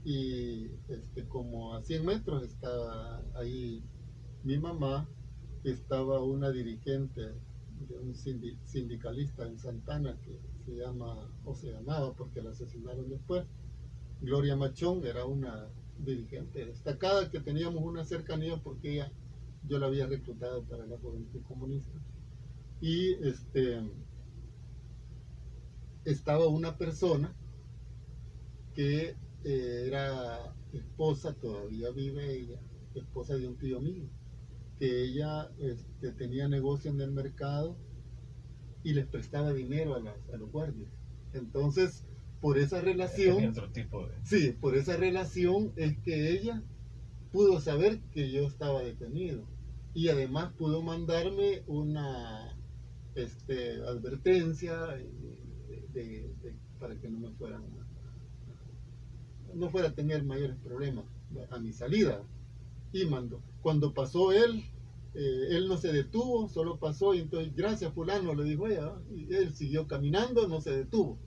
y como a 100 metros estaba ahí mi mamá, estaba una dirigente de un sindicalista en Santana que se llama, o se llamaba porque la asesinaron después, Gloria Machón, era una dirigente destacada que teníamos una cercanía porque yo la había reclutado para la Juventud Comunista. Y estaba una persona que era esposa, todavía vive ella, esposa de un tío mío, que ella tenía negocio en el mercado y les prestaba dinero a los guardias. Entonces, por esa relación, otro tipo de... sí, por esa relación es que ella pudo saber que yo estaba detenido, y además pudo mandarme una advertencia para que no fuera a tener mayores problemas a mi salida. Y mandó. Cuando pasó él, Él no se detuvo, solo pasó y entonces gracias fulano le dijo ella, ¿no? Y él siguió caminando, no se detuvo,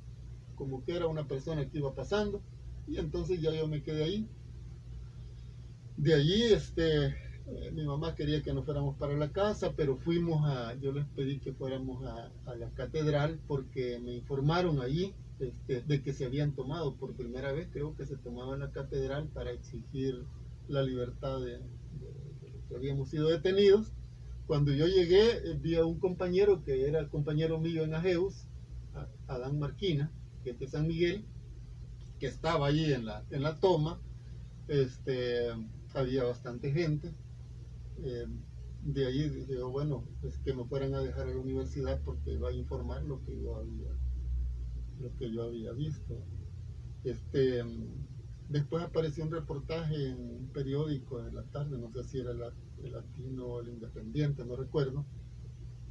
como que era una persona que iba pasando y entonces ya yo me quedé ahí. De allí mi mamá quería que nos fuéramos para la casa, pero yo les pedí que fuéramos a la catedral porque me informaron allí de que se habían tomado por primera vez, creo que se tomaba en la catedral para exigir la libertad de los que habíamos sido detenidos. Cuando yo llegué, vi a un compañero que era compañero mío en Ajeus, Adán Marquina, que es de San Miguel, que estaba allí en la toma. Este, había bastante gente. Eh, de ahí digo, bueno, pues que me fueran a dejar a la universidad porque iba a informar lo que yo había visto. Después apareció un reportaje en un periódico de la tarde, no sé si era el Latino o el Independiente, no recuerdo,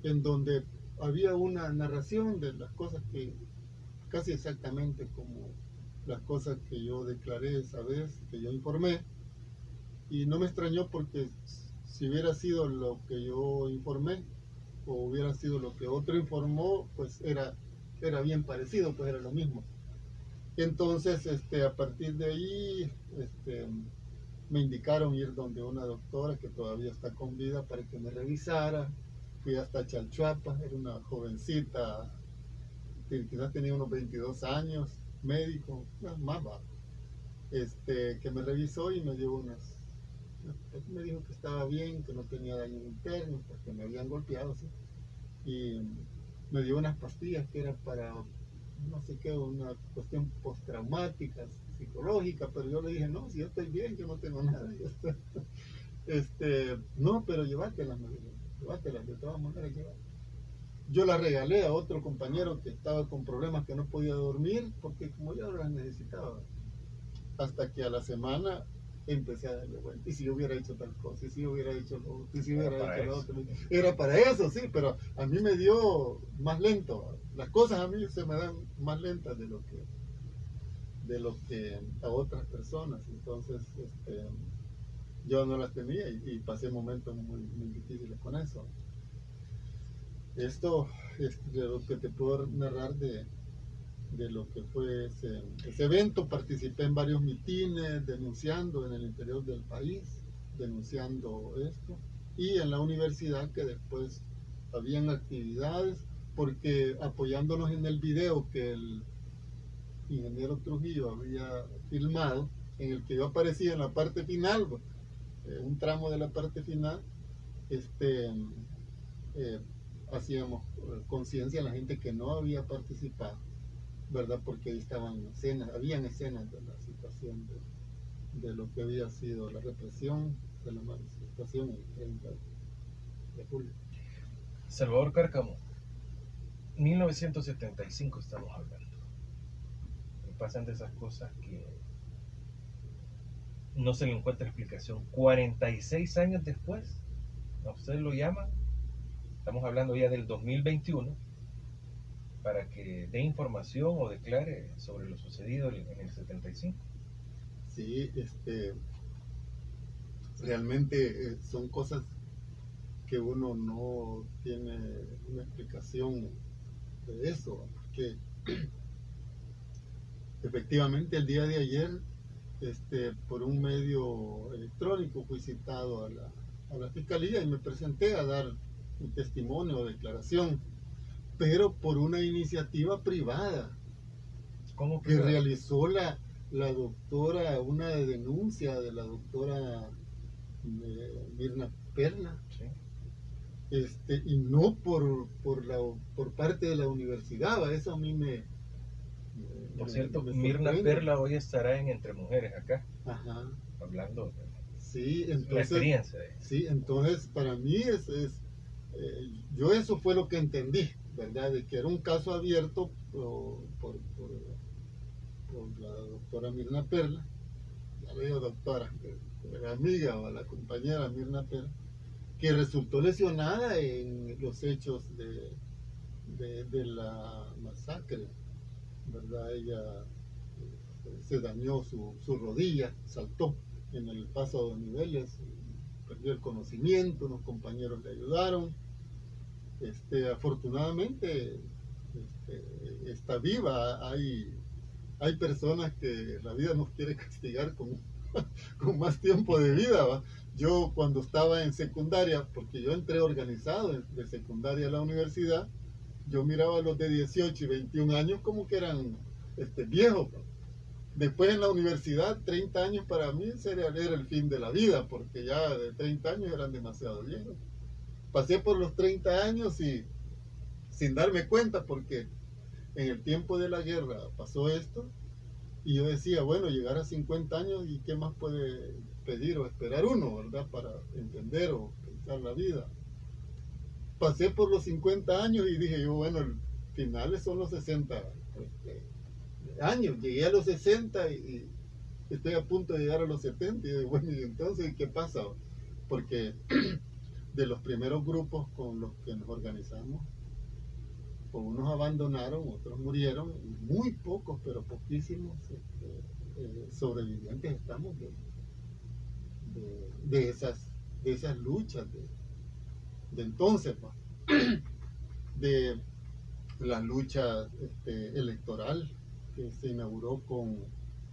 en donde había una narración de las cosas que, casi exactamente como las cosas que yo declaré esa vez, que yo informé, y no me extrañó porque si hubiera sido lo que yo informé o hubiera sido lo que otro informó, pues era bien parecido, pues era lo mismo. Entonces, a partir de ahí, me indicaron ir donde una doctora que todavía está con vida para que me revisara. Fui hasta Chalchuapa, era una jovencita, que quizás tenía unos 22 años, médico, no, más bajo, que me revisó y me dio me dijo que estaba bien, que no tenía daño interno, porque me habían golpeado, ¿sí? Y me dio unas pastillas que eran para, no sé qué, una cuestión postraumática, psicológica, pero yo le dije, no, si yo estoy bien, yo no tengo nada. No, pero llévatelas, me dijo, llévatelas, de todas maneras, llévatelas. Yo la regalé a otro compañero que estaba con problemas, que no podía dormir, porque como yo las necesitaba. Hasta que a la semana empecé a darle vuelta. Y si yo hubiera hecho tal cosa, y si yo hubiera hecho lo otro, y si hubiera hecho lo otro. Era para eso, sí, pero a mí me dio más lento. Las cosas a mí se me dan más lentas de lo que a otras personas. Entonces, yo no las tenía y pasé momentos muy, muy difíciles con eso. Esto es de lo que te puedo narrar de lo que fue ese evento. Participé en varios mitines denunciando en el interior del país, denunciando esto, y en la universidad que después habían actividades, porque apoyándonos en el video que el ingeniero Trujillo había filmado, en el que yo aparecía en la parte final, un tramo de la parte final, eh, hacíamos conciencia a la gente que no había participado, ¿verdad? Porque ahí habían escenas de la situación de lo que había sido la represión de la manifestación el 30 de julio. Salvador Cárcamo, 1975 estamos hablando. Me pasan de esas cosas que no se le encuentra explicación. 46 años después, a usted lo llaman, estamos hablando ya del 2021, para que dé información o declare sobre lo sucedido en el 75. Sí, realmente son cosas que uno no tiene una explicación de eso, porque efectivamente el día de ayer, por un medio electrónico, fui citado a la fiscalía y me presenté a dar un testimonio o declaración, pero por una iniciativa privada. ¿Cómo que realizó la doctora, una denuncia de la doctora Mirna Perla, sí, y no por parte de la universidad. Eso a mí por cierto, me Mirna sorprende. Perla hoy estará en Entre Mujeres acá, Ajá. hablando de Sí, la entonces, experiencia. sí, entonces para mí yo eso fue lo que entendí, ¿verdad? De que era un caso abierto por la doctora Mirna Perla, la veo doctora, la amiga o la compañera Mirna Perla, que resultó lesionada en los hechos de la masacre, ¿verdad? Ella se dañó su rodilla, saltó en el paso de niveles perdió el conocimiento, unos compañeros le ayudaron. Afortunadamente está viva. Hay personas que la vida nos quiere castigar con más tiempo de vida, ¿va? Yo cuando estaba en secundaria, porque yo entré organizado de secundaria a la universidad, yo miraba a los de 18 y 21 años como que eran viejos, ¿va? Después en la universidad, 30 años para mí era el fin de la vida, porque ya de 30 años eran demasiado viejos. Pasé por los 30 años y sin darme cuenta, porque en el tiempo de la guerra pasó esto, y yo decía, bueno, llegar a 50 años y qué más puede pedir o esperar uno, ¿verdad? Para entender o pensar la vida. Pasé por los 50 años y dije yo, bueno, el finales son los 60 años. Llegué a los 60 y estoy a punto de llegar a los 70 y digo, bueno, ¿y entonces qué pasa? Porque de los primeros grupos con los que nos organizamos, unos abandonaron, otros murieron, y muy pocos, pero poquísimos sobrevivientes estamos de esas luchas de entonces, ¿no? De la lucha electoral que se inauguró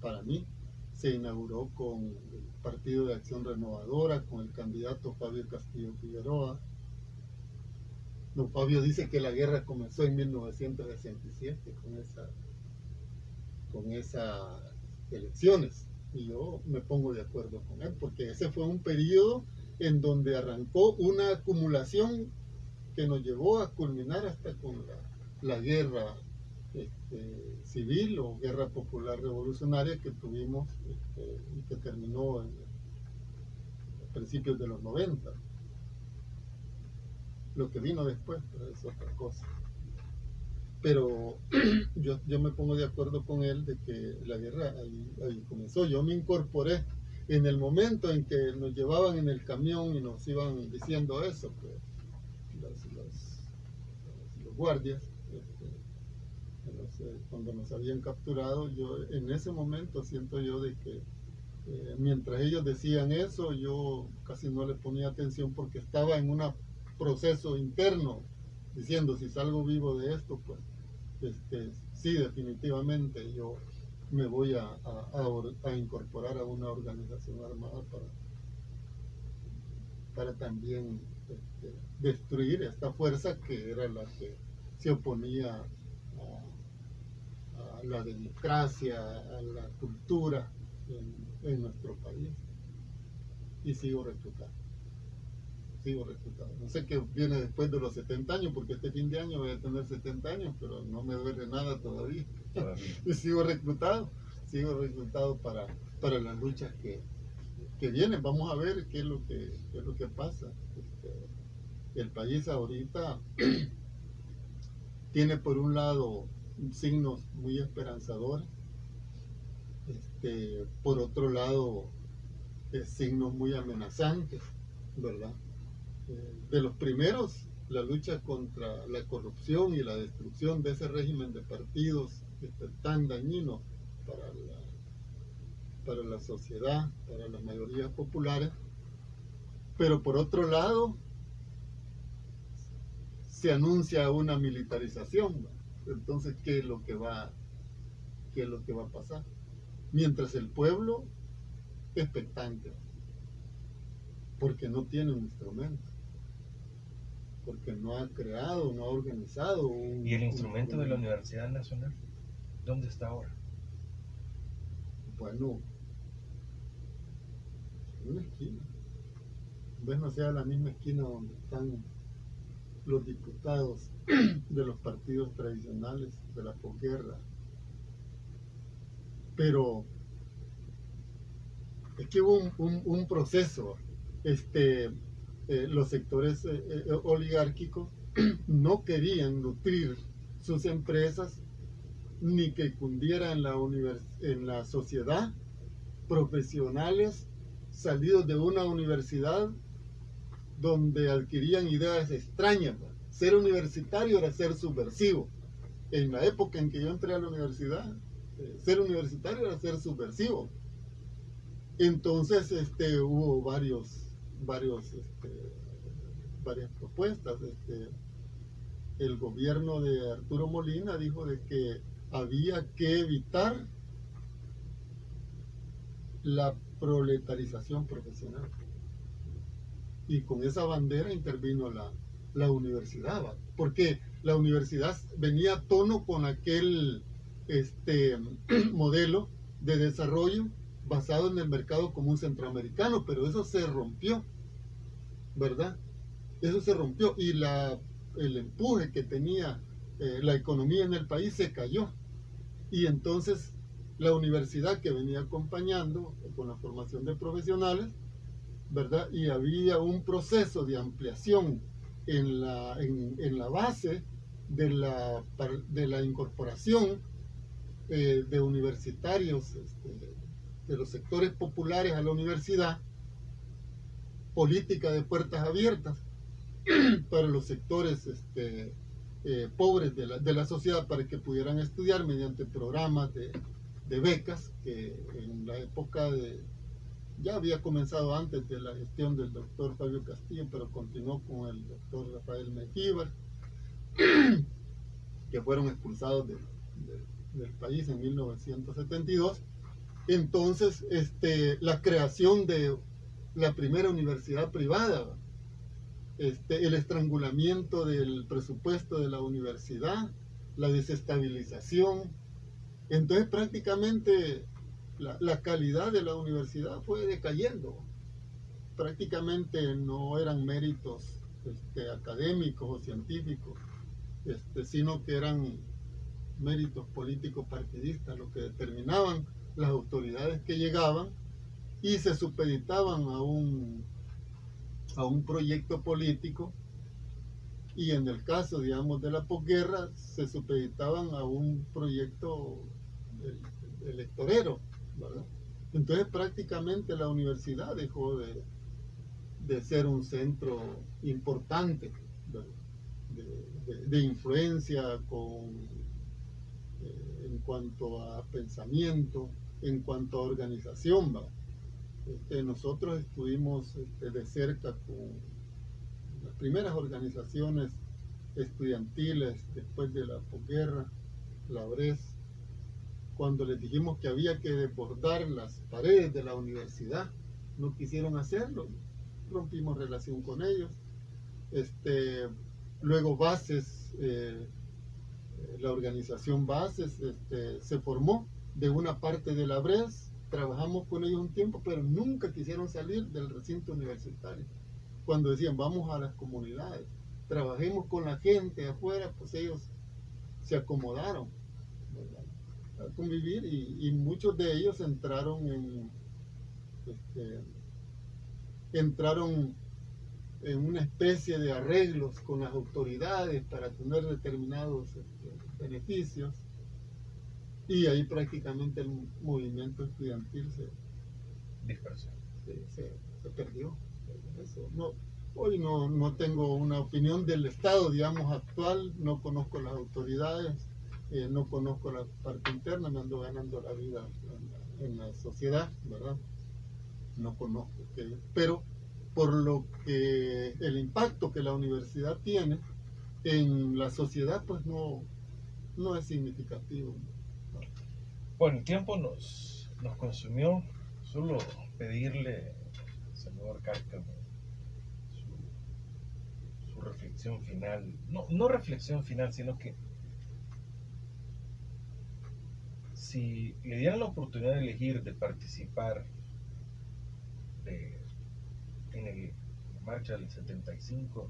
para mí, se inauguró con el Partido de Acción Renovadora, con el candidato Fabio Castillo Figueroa. Don Fabio dice que la guerra comenzó en 1967 con esas elecciones, y yo me pongo de acuerdo con él, porque ese fue un periodo en donde arrancó una acumulación que nos llevó a culminar hasta con la guerra civil o guerra popular revolucionaria que tuvimos y que terminó en principios de los 90. Lo que vino después, pero es otra cosa. Pero yo me pongo de acuerdo con él de que la guerra ahí comenzó. Yo me incorporé en el momento en que nos llevaban en el camión y nos iban diciendo eso, pues los guardias, cuando nos habían capturado, yo en ese momento siento yo de que mientras ellos decían eso, yo casi no le ponía atención porque estaba en un proceso interno diciendo, si salgo vivo de esto, pues sí, definitivamente yo me voy a incorporar a una organización armada para también destruir esta fuerza que era la que se oponía a la democracia, a la cultura en nuestro país. Y sigo reclutando. No sé qué viene después de los 70 años, porque este fin de año voy a tener 70 años, pero no me duele nada todavía. Y sigo reclutado para las luchas que vienen. Vamos a ver qué es lo que pasa. El país ahorita tiene por un lado signos muy esperanzadores, por otro lado signos muy amenazantes, ¿verdad? De los primeros, la lucha contra la corrupción y la destrucción de ese régimen de partidos tan dañino para la sociedad, para las mayorías populares. Pero por otro lado, se anuncia una militarización, ¿no? Entonces, ¿qué es lo que va a pasar? Mientras el pueblo expectante, porque no tiene un instrumento, porque no ha creado, no ha organizado ¿Y el instrumento de la Universidad Nacional? ¿Dónde está ahora? Bueno, en una esquina. Tal vez no sea la misma esquina donde están los diputados de los partidos tradicionales de la posguerra, pero es que hubo un proceso. Los sectores oligárquicos no querían nutrir sus empresas ni que cundiera en la sociedad profesionales salidos de una universidad donde adquirían ideas extrañas. Ser universitario era ser subversivo. En la época en que yo entré a la universidad, ser universitario era ser subversivo. Entonces hubo varios varias propuestas. El gobierno de Arturo Molina dijo de que había que evitar la proletarización profesional. Y con esa bandera intervino la universidad, ¿va? Porque la universidad venía a tono con aquel modelo de desarrollo basado en el mercado común centroamericano, pero eso se rompió, ¿verdad? Eso se rompió y el empuje que tenía la economía en el país se cayó. Y entonces la universidad, que venía acompañando con la formación de profesionales, ¿verdad? Y había un proceso de ampliación en la base de la incorporación de universitarios, de los sectores populares a la universidad, política de puertas abiertas para los sectores pobres de la sociedad, para que pudieran estudiar mediante programas de becas, que en la época ya había comenzado antes de la gestión del doctor Fabio Castillo, pero continuó con el doctor Rafael Mengíbar, que fueron expulsados del país en 1972. Entonces, la creación de la primera universidad privada, el estrangulamiento del presupuesto de la universidad, la desestabilización. Entonces, prácticamente la calidad de la universidad fue decayendo. Prácticamente no eran méritos académicos o científicos, sino que eran méritos políticos partidistas lo que determinaban las autoridades que llegaban y se supeditaban a un proyecto político, y en el caso, digamos, de la posguerra se supeditaban a un proyecto electorero, ¿verdad? Entonces prácticamente la universidad dejó de ser un centro importante de influencia en cuanto a pensamiento, en cuanto a organización, ¿va? Nosotros estuvimos de cerca con las primeras organizaciones estudiantiles después de la posguerra, la BRES. Cuando les dijimos que había que desbordar las paredes de la universidad, no quisieron hacerlo, rompimos relación con ellos. Luego Bases, la organización Bases se formó de una parte de la BRES, trabajamos con ellos un tiempo, pero nunca quisieron salir del recinto universitario. Cuando decían, vamos a las comunidades, trabajemos con la gente afuera, pues ellos se acomodaron, ¿verdad?, a convivir, y muchos de ellos entraron en una especie de arreglos con las autoridades para tener determinados beneficios, y ahí prácticamente el movimiento estudiantil se perdió. Eso, no, hoy no tengo una opinión del estado, digamos, actual, no conozco las autoridades, no conozco la parte interna, me ando ganando la vida en la sociedad, ¿verdad? No conozco, pero por lo que el impacto que la universidad tiene en la sociedad, pues no es significativo. Bueno, el tiempo nos consumió. Solo pedirle, senador Cárcamo, su reflexión final, no reflexión final, sino que si le dieran la oportunidad de elegir, de participar en la marcha del 75,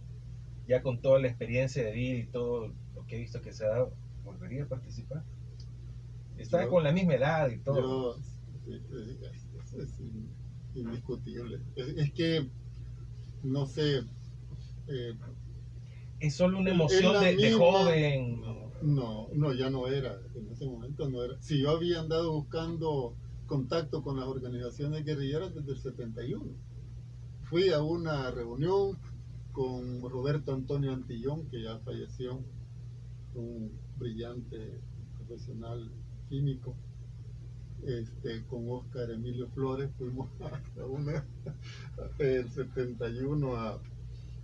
ya con toda la experiencia de vida y todo lo que he visto que se ha dado, ¿volvería a participar? Está con la misma edad y todo. Eso es indiscutible. Es que, no sé. Es solo una emoción de joven. No, ya no era. En ese momento no era. Si yo había andado buscando contacto con las organizaciones guerrilleras desde el 71. Fui a una reunión con Roberto Antonio Antillón, que ya falleció, un brillante profesional químico, con Oscar Emilio Flores fuimos el 71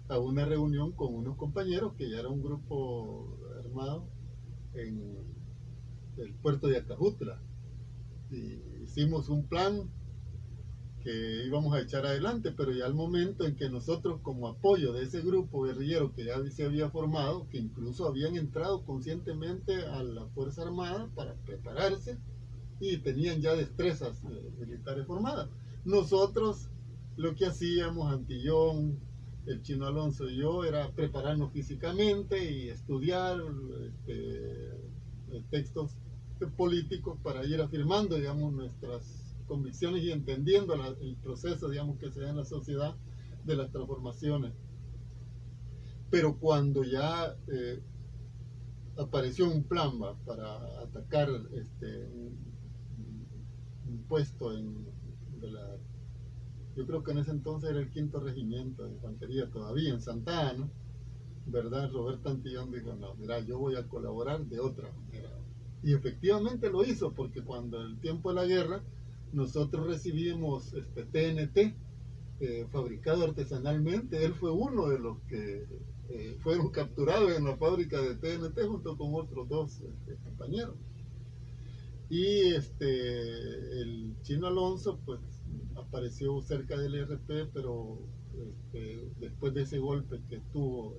a una reunión con unos compañeros que ya era un grupo armado en el puerto de Acajutla. Y hicimos un plan que íbamos a echar adelante, pero ya al momento en que nosotros, como apoyo de ese grupo guerrillero que ya se había formado, que incluso habían entrado conscientemente a la Fuerza Armada para prepararse y tenían ya destrezas militares formadas, nosotros lo que hacíamos, Antillón, el Chino Alonso y yo, era prepararnos físicamente y estudiar textos políticos para ir afirmando, digamos, nuestras convicciones y entendiendo el proceso, digamos, que se da en la sociedad de las transformaciones. Pero cuando ya apareció un plan para atacar un puesto yo creo que en ese entonces era el 5º Regimiento de Infantería todavía en Santa Ana, ¿verdad? Roberto Antillón dijo, no, mira, yo voy a colaborar de otra manera. Y efectivamente lo hizo, porque cuando el tiempo de la guerra, nosotros recibimos TNT, fabricado artesanalmente. Él fue uno de los que fueron capturados en la fábrica de TNT junto con otros 2 compañeros. Y el Chino Alonso pues apareció cerca del ERP, pero después de ese golpe que tuvo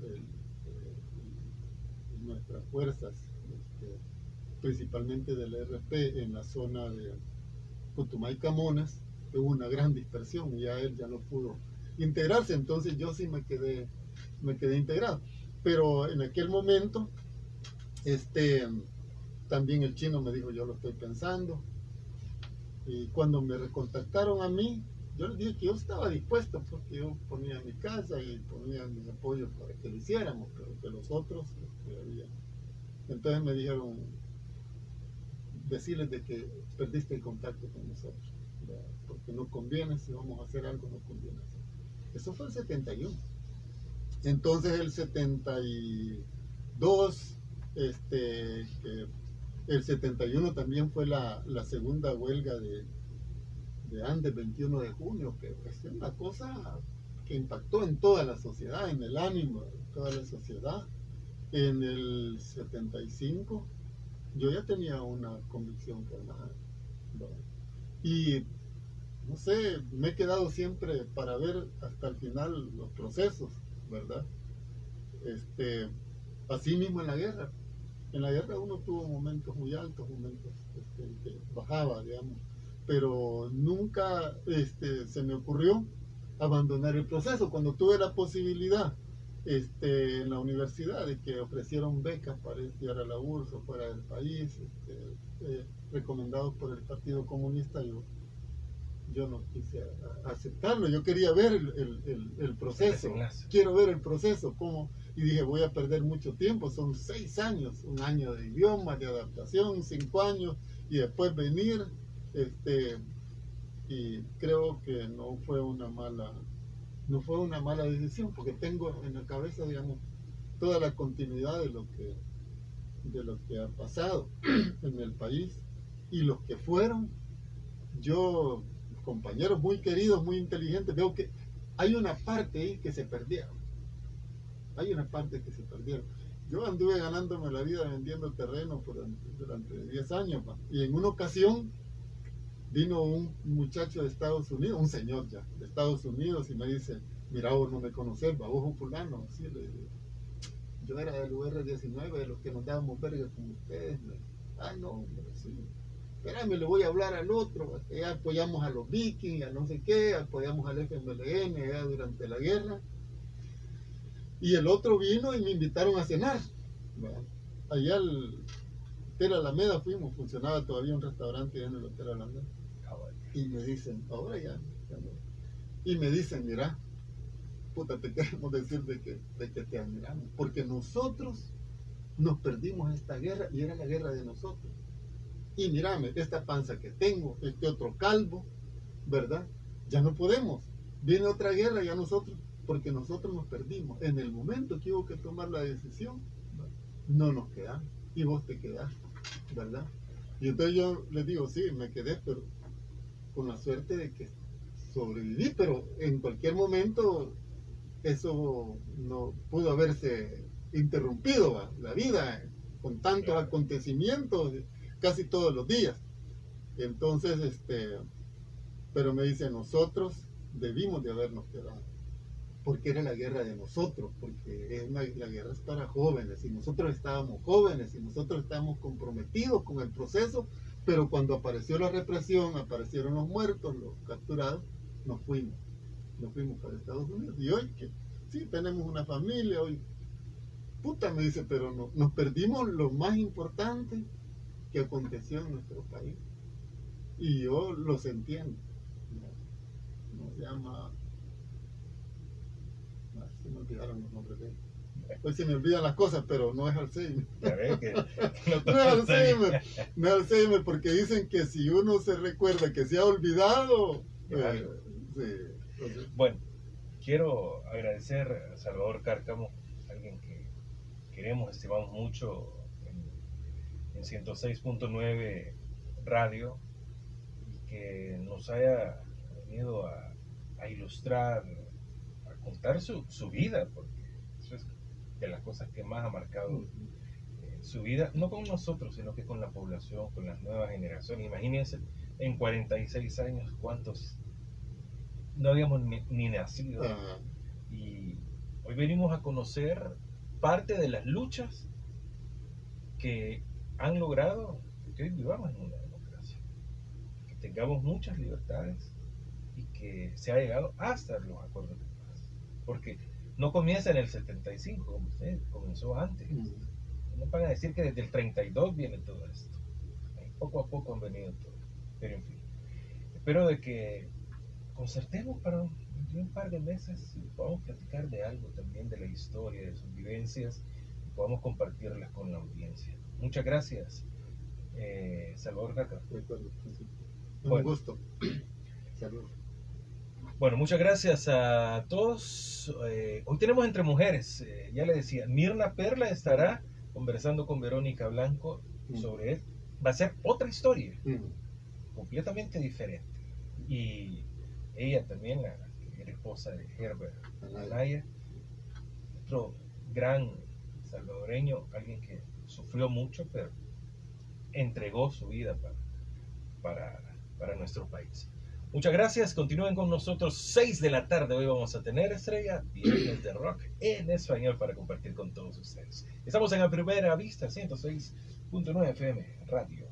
nuestras fuerzas, principalmente del ERP en la zona de Putumay Camonas, hubo una gran dispersión y ya él ya no pudo integrarse. Entonces yo sí me quedé integrado, pero en aquel momento también el Chino me dijo, yo lo estoy pensando. Y cuando me recontactaron a mí, yo les dije que yo estaba dispuesto, porque yo ponía mi casa y ponía mis apoyos para que lo hiciéramos, pero que los otros habían. Entonces me dijeron, decirles de que perdiste el contacto con nosotros, ¿verdad? Porque no conviene, si vamos a hacer algo, no conviene hacer. Eso fue el 71. Entonces el 72, el 71 también fue la segunda huelga de Andes, 21 de junio, que es una cosa que impactó en toda la sociedad, en el ánimo de toda la sociedad. En el 75 yo ya tenía una convicción formada, ¿verdad? Y no sé, me he quedado siempre para ver hasta el final los procesos, ¿verdad? Así mismo en la guerra. En la guerra uno tuvo momentos muy altos, momentos que bajaba, digamos, pero nunca se me ocurrió abandonar el proceso. Cuando tuve la posibilidad en la universidad de que ofrecieron becas para estudiar a la URSS o fuera del país, recomendados por el Partido Comunista, yo no quise aceptarlo. Yo quería ver el proceso, quiero ver el proceso, cómo. Y dije, voy a perder mucho tiempo, son 6 años, 1 año de idioma, de adaptación, 5 años, y después venir, y creo que no fue una mala decisión, porque tengo en la cabeza, digamos, toda la continuidad de lo que ha pasado en el país, y los que fueron, yo, compañeros muy queridos, muy inteligentes, veo que hay una parte ahí que se perdieron. Yo anduve ganándome la vida vendiendo terreno durante 10 años, y en una ocasión vino un muchacho de Estados Unidos, un señor ya, de Estados Unidos, y me dice, mira, vos no me conocés, vos fulano, así le digo. Yo era del UR-19, de los que nos dábamos verga como ustedes. No, hombre, sí. Espérame, le voy a hablar al otro. Ya apoyamos a los Vikings, a no sé qué, apoyamos al FMLN ya durante la guerra. Y el otro vino y me invitaron a cenar. Bueno, allá al Hotel Alameda fuimos, funcionaba todavía un restaurante en el Hotel Alameda. Y me dicen, ahora ya no. Y me dicen, mira, puta, te queremos decir de que te admiramos, porque nosotros nos perdimos esta guerra y era la guerra de nosotros. Y mírame, esta panza que tengo, este otro calvo, ¿verdad? Ya no podemos. Viene otra guerra ya nosotros, porque nosotros nos perdimos. En el momento que hubo que tomar la decisión, no nos quedamos. Y vos te quedás, ¿verdad? Y entonces yo les digo, sí, me quedé, pero con la suerte de que sobreviví, pero en cualquier momento eso no pudo haberse interrumpido, ¿va? La vida con tantos Claro. acontecimientos casi todos los días. Entonces, pero me dice, nosotros debimos de habernos quedado, porque era la guerra de nosotros, porque la guerra es para jóvenes, y nosotros estábamos jóvenes, y nosotros estábamos comprometidos con el proceso, pero cuando apareció la represión, aparecieron los muertos, los capturados, nos fuimos para Estados Unidos. Y hoy que sí, tenemos una familia, hoy, puta, me dice, pero no, nos perdimos lo más importante que aconteció en nuestro país. Y yo los entiendo. No se llama... Se me olvidaron los nombres de él. Hoy se me olvidan las cosas, pero no es Alzheimer. Ya ves que no No es Alzheimer, no es Alzheimer, porque dicen que si uno se recuerda que se ha olvidado, sí, entonces, Bueno, quiero agradecer a Salvador Cárcamo, alguien que queremos, estimamos mucho en 106.9 Radio, y que nos haya venido a ilustrar, a contar su vida, porque eso es de las cosas que más ha marcado su vida, no con nosotros, sino que con la población, con las nuevas generaciones. Imagínense, en 46 años, ¿cuántos no habíamos ni nacido? Y hoy venimos a conocer parte de las luchas que han logrado que hoy vivamos en una democracia, que tengamos muchas libertades y que se ha llegado hasta los acuerdos de paz. Porque no comienza en el 75, como usted, comenzó antes. No van a decir que desde el 32 viene todo esto. Ahí poco a poco han venido todo. Pero en fin, espero de que concertemos para un par de meses y podamos platicar de algo también, de la historia, de sus vivencias, y podamos compartirlas con la audiencia. Muchas gracias, Salvador Cárcamo. Un Bueno, gusto. Saludos. Bueno, muchas gracias a todos. Hoy tenemos Entre Mujeres, ya le decía, Mirna Perla estará conversando con Verónica Blanco sobre él. Va a ser otra historia, completamente diferente. Y ella también, la esposa de Herbert Anaya, otro gran salvadoreño, alguien que sufrió mucho, pero entregó su vida para nuestro país. Muchas gracias, continúen con nosotros. 6 de la tarde hoy vamos a tener Estrella, viernes de rock en español para compartir con todos ustedes. Estamos en la Primera Vista, 106.9 FM Radio.